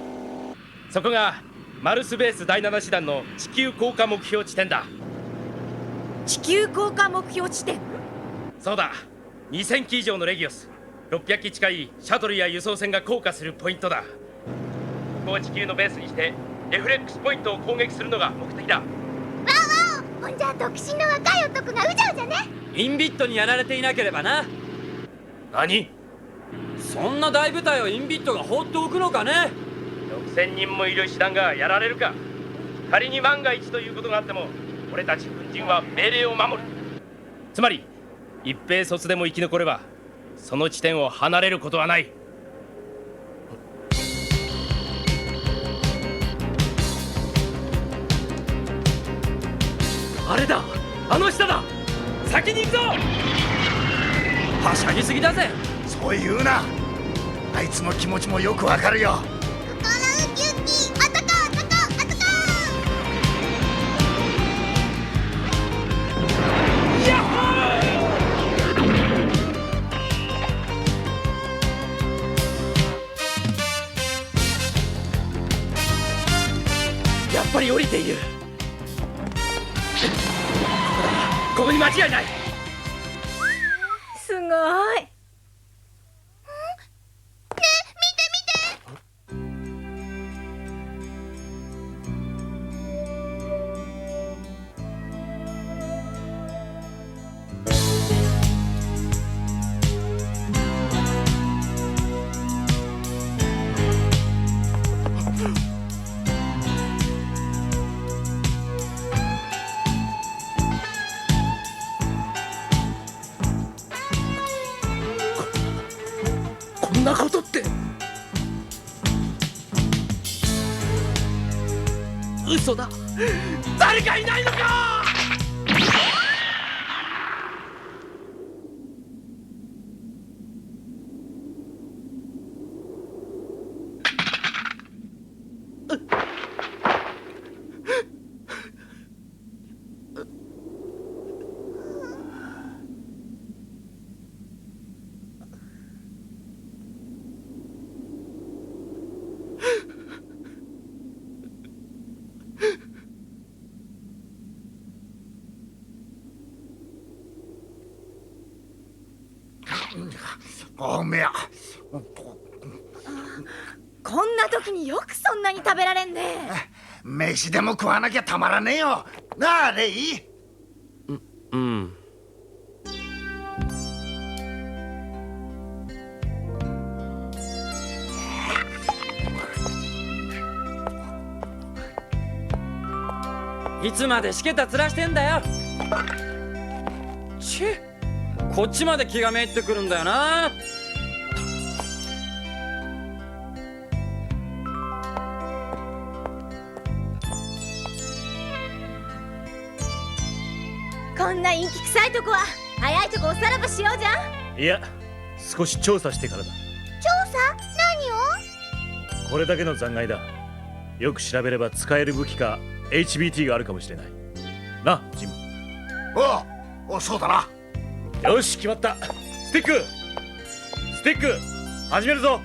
そこがマルスベース第7師団の地球降下目標地点だ。地球降下目標地点？そうだ。2000機以上のレギオス、600機近いシャトルや輸送船が降下するポイントだ。ここを地球のベースにしてレフレックスポイントを攻撃するのが目的だ。わおわお、ほんじゃ独身の若い男がうじゃうじゃね。インビットにやられていなければな。何？そんな大部隊をインビットが放っておくのかね。6000人もいる師団がやられるか。仮に万が一ということがあっても俺たち軍人は命令を守る。つまり一兵卒でも生き残ればその地点を離れることはない。あれだ、あの下だ。先に行くぞ。はしゃぎすぎだぜ。そう言うな。あいつの気持ちもよくわかるよ。やっぱり降りている。ここに間違いない。すごい。こんなことって。嘘だ。誰かいないのか。おめえ、こんな時によくそんなに食べられんね。飯でも食わなきゃたまらねえよ。なあ、レイ。うん。いつまでしけた面してんだよ。こっちまで気がめいってくるんだよな。こんな陰気臭いとこは早いとこおさらばしようじゃん。いや、少し調査してからだ。調査？何を？これだけの残骸だ。よく調べれば使える武器か HBT があるかもしれないな、ジム。お、そうだな。よし、決まった。スティック始めるぞ。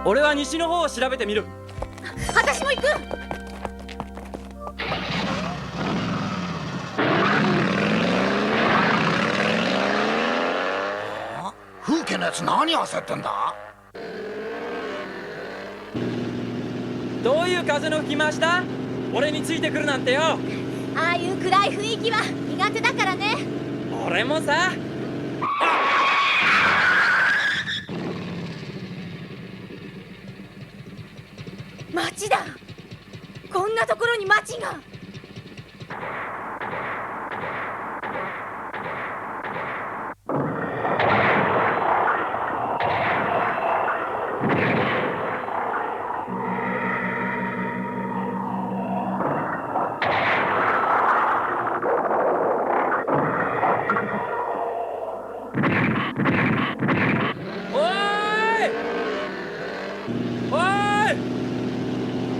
俺は西の方を調べてみる。私も行く。風景のやつ何焦ってんだ。どういう風の吹き回しだ。俺についてくるなんてよ。ああいう暗い雰囲気は苦手だからね。俺もさ。町だ。こんなところに町が。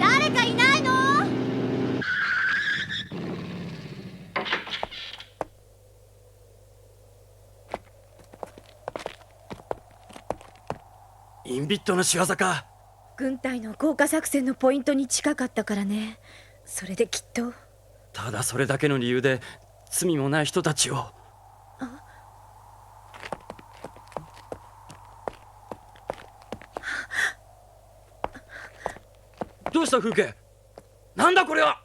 誰かいないの？インビットの仕業か。軍隊の降下作戦のポイントに近かったからね。それできっと。ただそれだけの理由で罪もない人たちを。どうした風景？なんだこれは。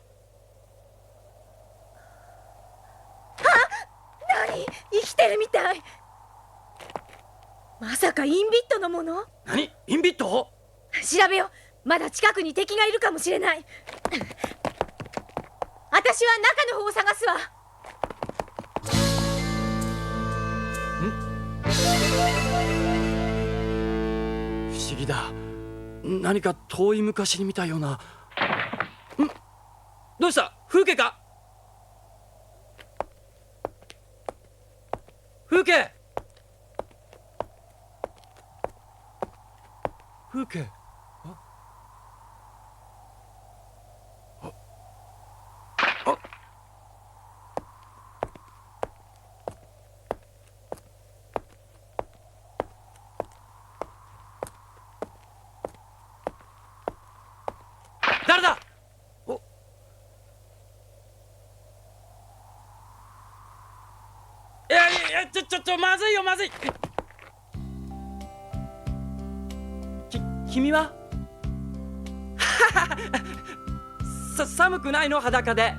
何？生きてるみたい。まさかインビットのもの？何？インビット？調べよう。まだ近くに敵がいるかもしれない。私は中の方を探すわ。不思議だ。何か遠い昔に見たような。どうした？風景か？風景？風景？誰だ？いやまずいよまずい。君は？寒くないの？裸で。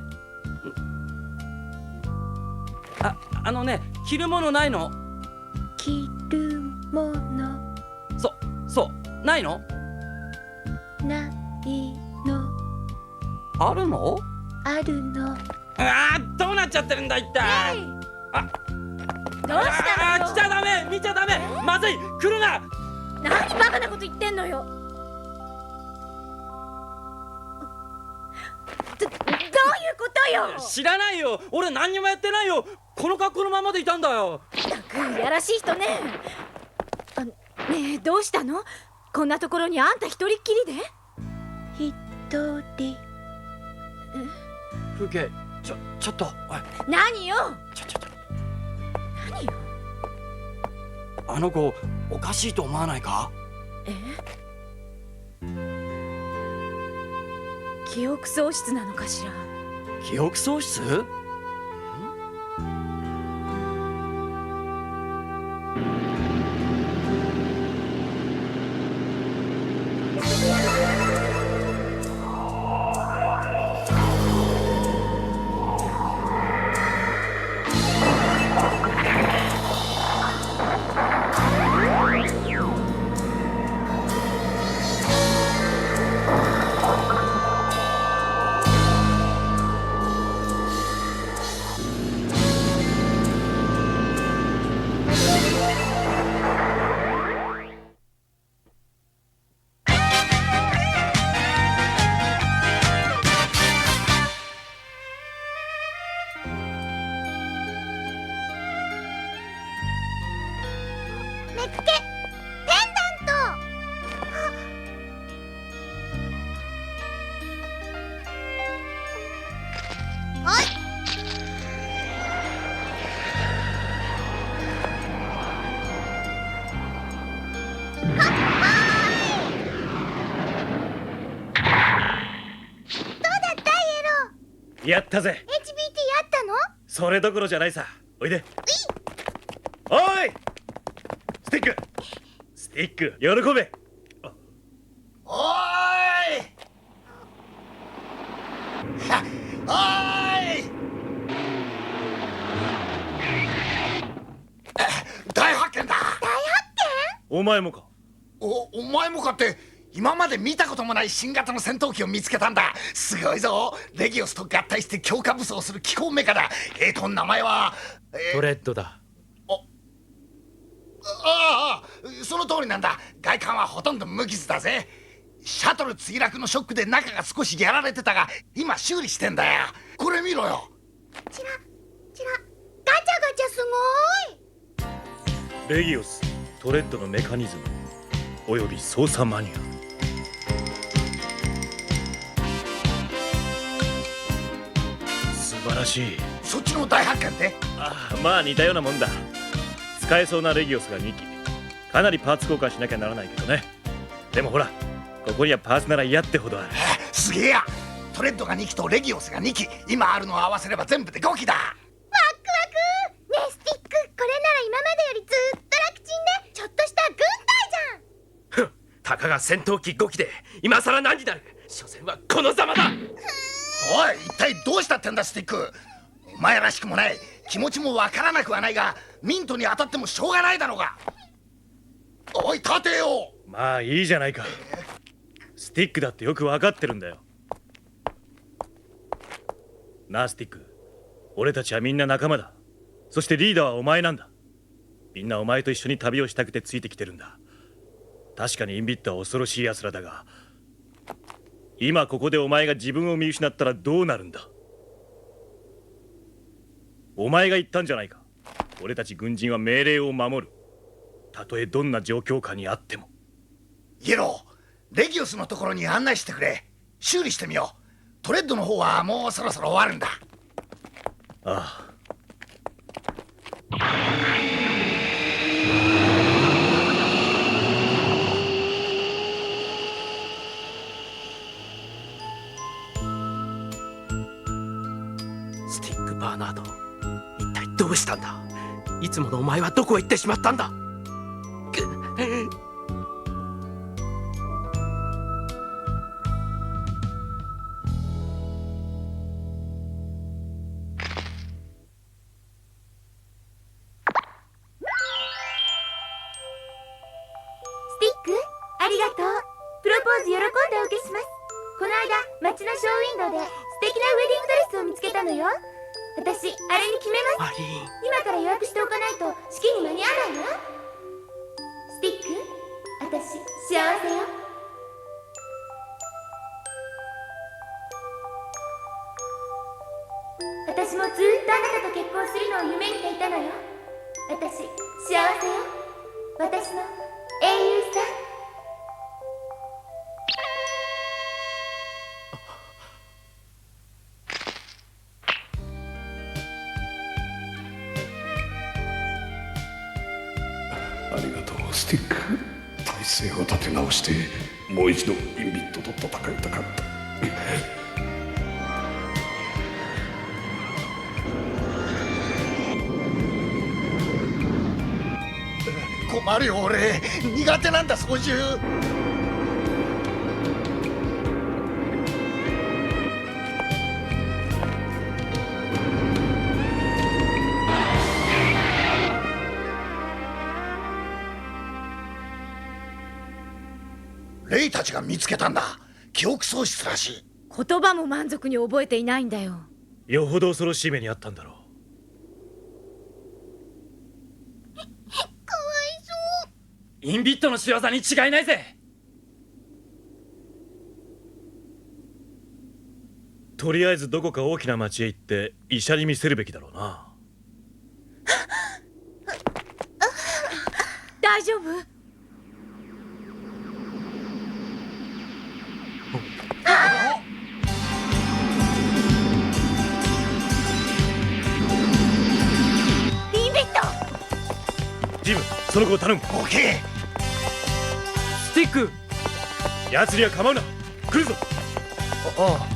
あのね、着るものないの？着るもの。そうないの？ないの。あるの？あるの。どうなっちゃってるんだ一体。どうしたのよ？来ちゃダメ、見ちゃダメ、まずい、来るな。何バカなこと言ってんのよ。どういうことよ？知らないよ、俺何にもやってないよ。この格好のままでいたんだよ。やらしい人ね。ねえ、どうしたの？こんなところにあんた一人っきりで？一人。風景、ちょっと。何よ？何よ？あの子おかしいと思わないか？記憶喪失なのかしら？記憶喪失？やったぜ。 HBT やったの？それどころじゃないさ。おいで。おいスティック喜べ。おーいおーい大発見だ。お前もか？お前もかって、今まで見たこともない新型の戦闘機を見つけたんだ。すごいぞ。レギオスと合体して強化武装する機構メカだ。名前はトレッドだ。その通りなんだ。外観はほとんど無傷だぜ。シャトル墜落のショックで中が少しやられてたが、今修理してんだよ。これ見ろよ。チラガチャガチャすごい。レギオス、トレッドのメカニズムおよび操作マニュアル。素晴らしい。そっちの大発見って？まあ似たようなもんだ。使えそうなレギオスが2機。かなりパーツ交換しなきゃならないけどね。でもほら、ここにはパーツなら嫌ってほどある。すげえや。トレッドが2機とレギオスが2機、今あるのを合わせれば全部で5機だ。ワクワク。ねえスティック、これなら今までよりずっと楽ちんでちょっとした軍隊じゃん。たかが戦闘機5機で今さら何になる。所詮はこのざまだ。おい、一体どうしたってんだスティック。お前らしくもない。気持ちもわからなくはないが、ミントに当たってもしょうがないだろうが。おい立てよ。まあいいじゃないか。スティックだってよくわかってるんだよ。なあスティック、俺たちはみんな仲間だ。そしてリーダーはお前なんだ。みんなお前と一緒に旅をしたくてついてきてるんだ。確かにインビットは恐ろしい奴らだが、今ここでお前が自分を見失ったらどうなるんだ。お前が言ったんじゃないか。俺たち軍人は命令を守る。たとえどんな状況下にあっても。イエロー、レギオスのところに案内してくれ。修理してみよう。トレッドの方はもうそろそろ終わるんだ。ああ。スティック・バーナード、一体どうしたんだ。いつものお前はどこへ行ってしまったんだ。スティック、ありがとう。プロポーズ喜んでお受けします。この間街のショーウィンドウで素敵なウェディングドレスを見つけたのよ。私あれに決めます。今から予約しておかないと式に間に合わないわ。スティック、私幸せよ。私もずっとあなたと結婚するのを夢見ていたのよ。私幸せよ。私の英雄さ。ありがとうスティック。体勢を立て直してもう一度インビットと戦いたかった。困るよ俺、苦手なんだ操縦。レイたちが見つけたんだ。記憶喪失らしい。言葉も満足に覚えていないんだよ。よほど恐ろしい目にあったんだろう。インビットの仕業に違いないぜ。とりあえずどこか大きな町へ行って医者に見せるべきだろうな。大丈夫？インビット！ジム、その子を頼む。オーケー。スティック、奴には構うな。来るぞ。ああ。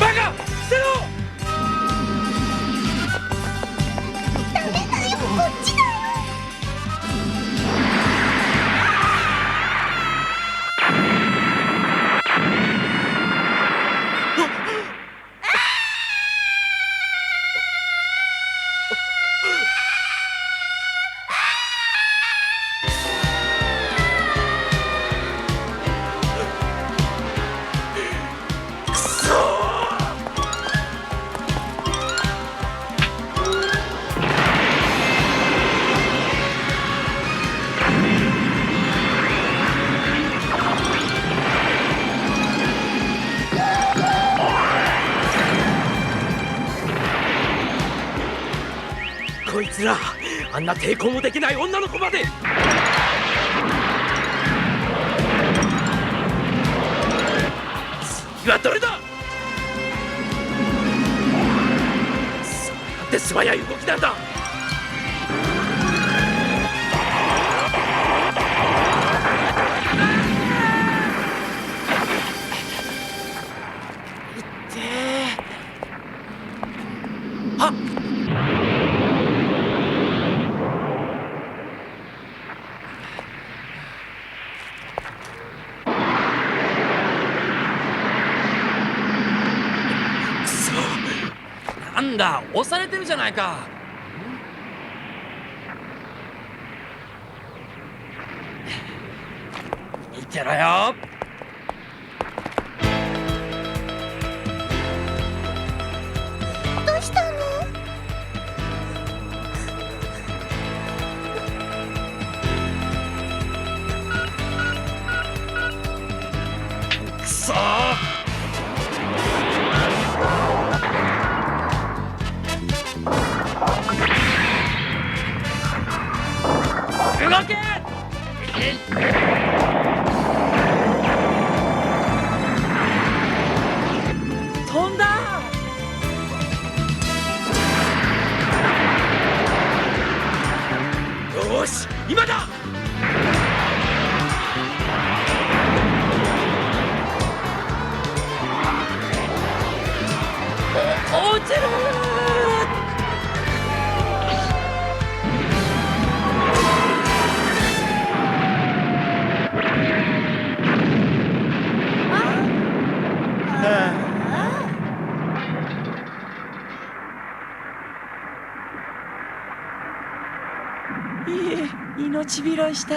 バカ！捨てろ！つらあんな抵抗もできない女の子まで。次はどれだ。そうやって素早い動きなんだ。あっ、なんだ、押されてるじゃないか。見てろよ。どうしたの？くそー。動け！飛んだ！よし、今だ！落ちる！命拾いした。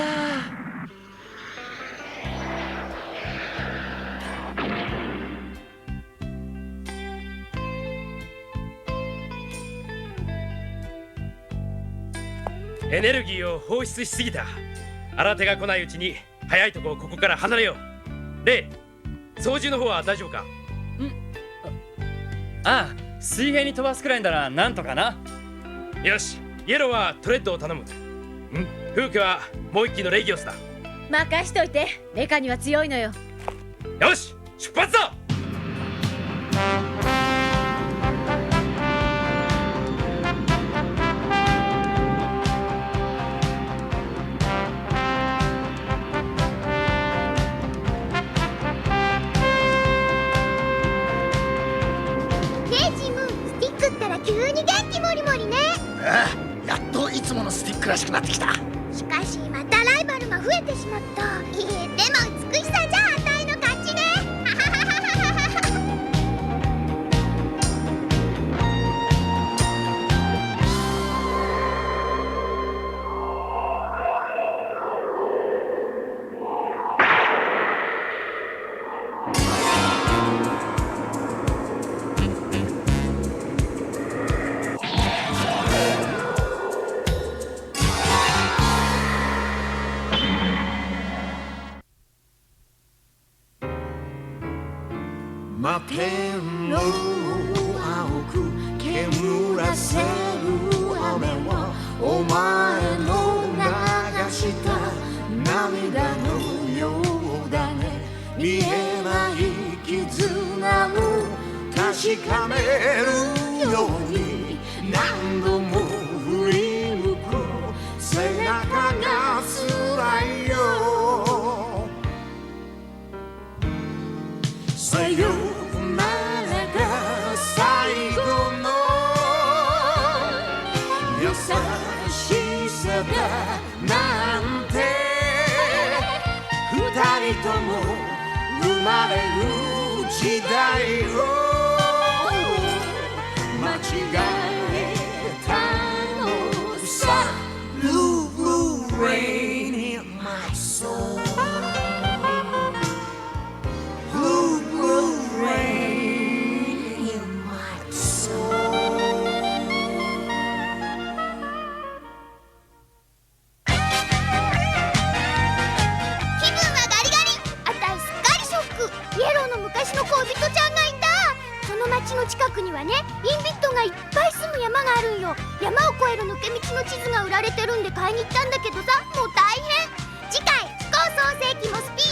エネルギーを放出しすぎた。新手が来ないうちに早いとこここから離れよう。レイ、操縦の方は大丈夫か？ああ、水平に飛ばすくらいならなんとかな。よし、イエローはトレッドを頼む。フークはもう一機のレギオスだ。任しといて、メカには強いのよ。よし、出発だ。ああ、やっといつものスティックらしくなってきた。しかしまたライバルが増えてしまった。でも美しさじゃあたいの勝ちね。天の青く煙らせる雨はお前の流した涙のようだね。見えない絆を確かめるように何度も振り向く背中が辛いよ。さよならが最後の優しさだなんて二人とも生まれる時代を間違えたのさ。 Blue blue rain in my soul Blue blue rain in my soul 気分はガリガリ。あたいすっかりショック。イエローの昔の恋人ちゃん道の近くにはね、インビットがいっぱい住む山があるんよ。山を越える抜け道の地図が売られてるんで買いに行ったんだけどさ、もう大変。次回、飛行創世記モスピ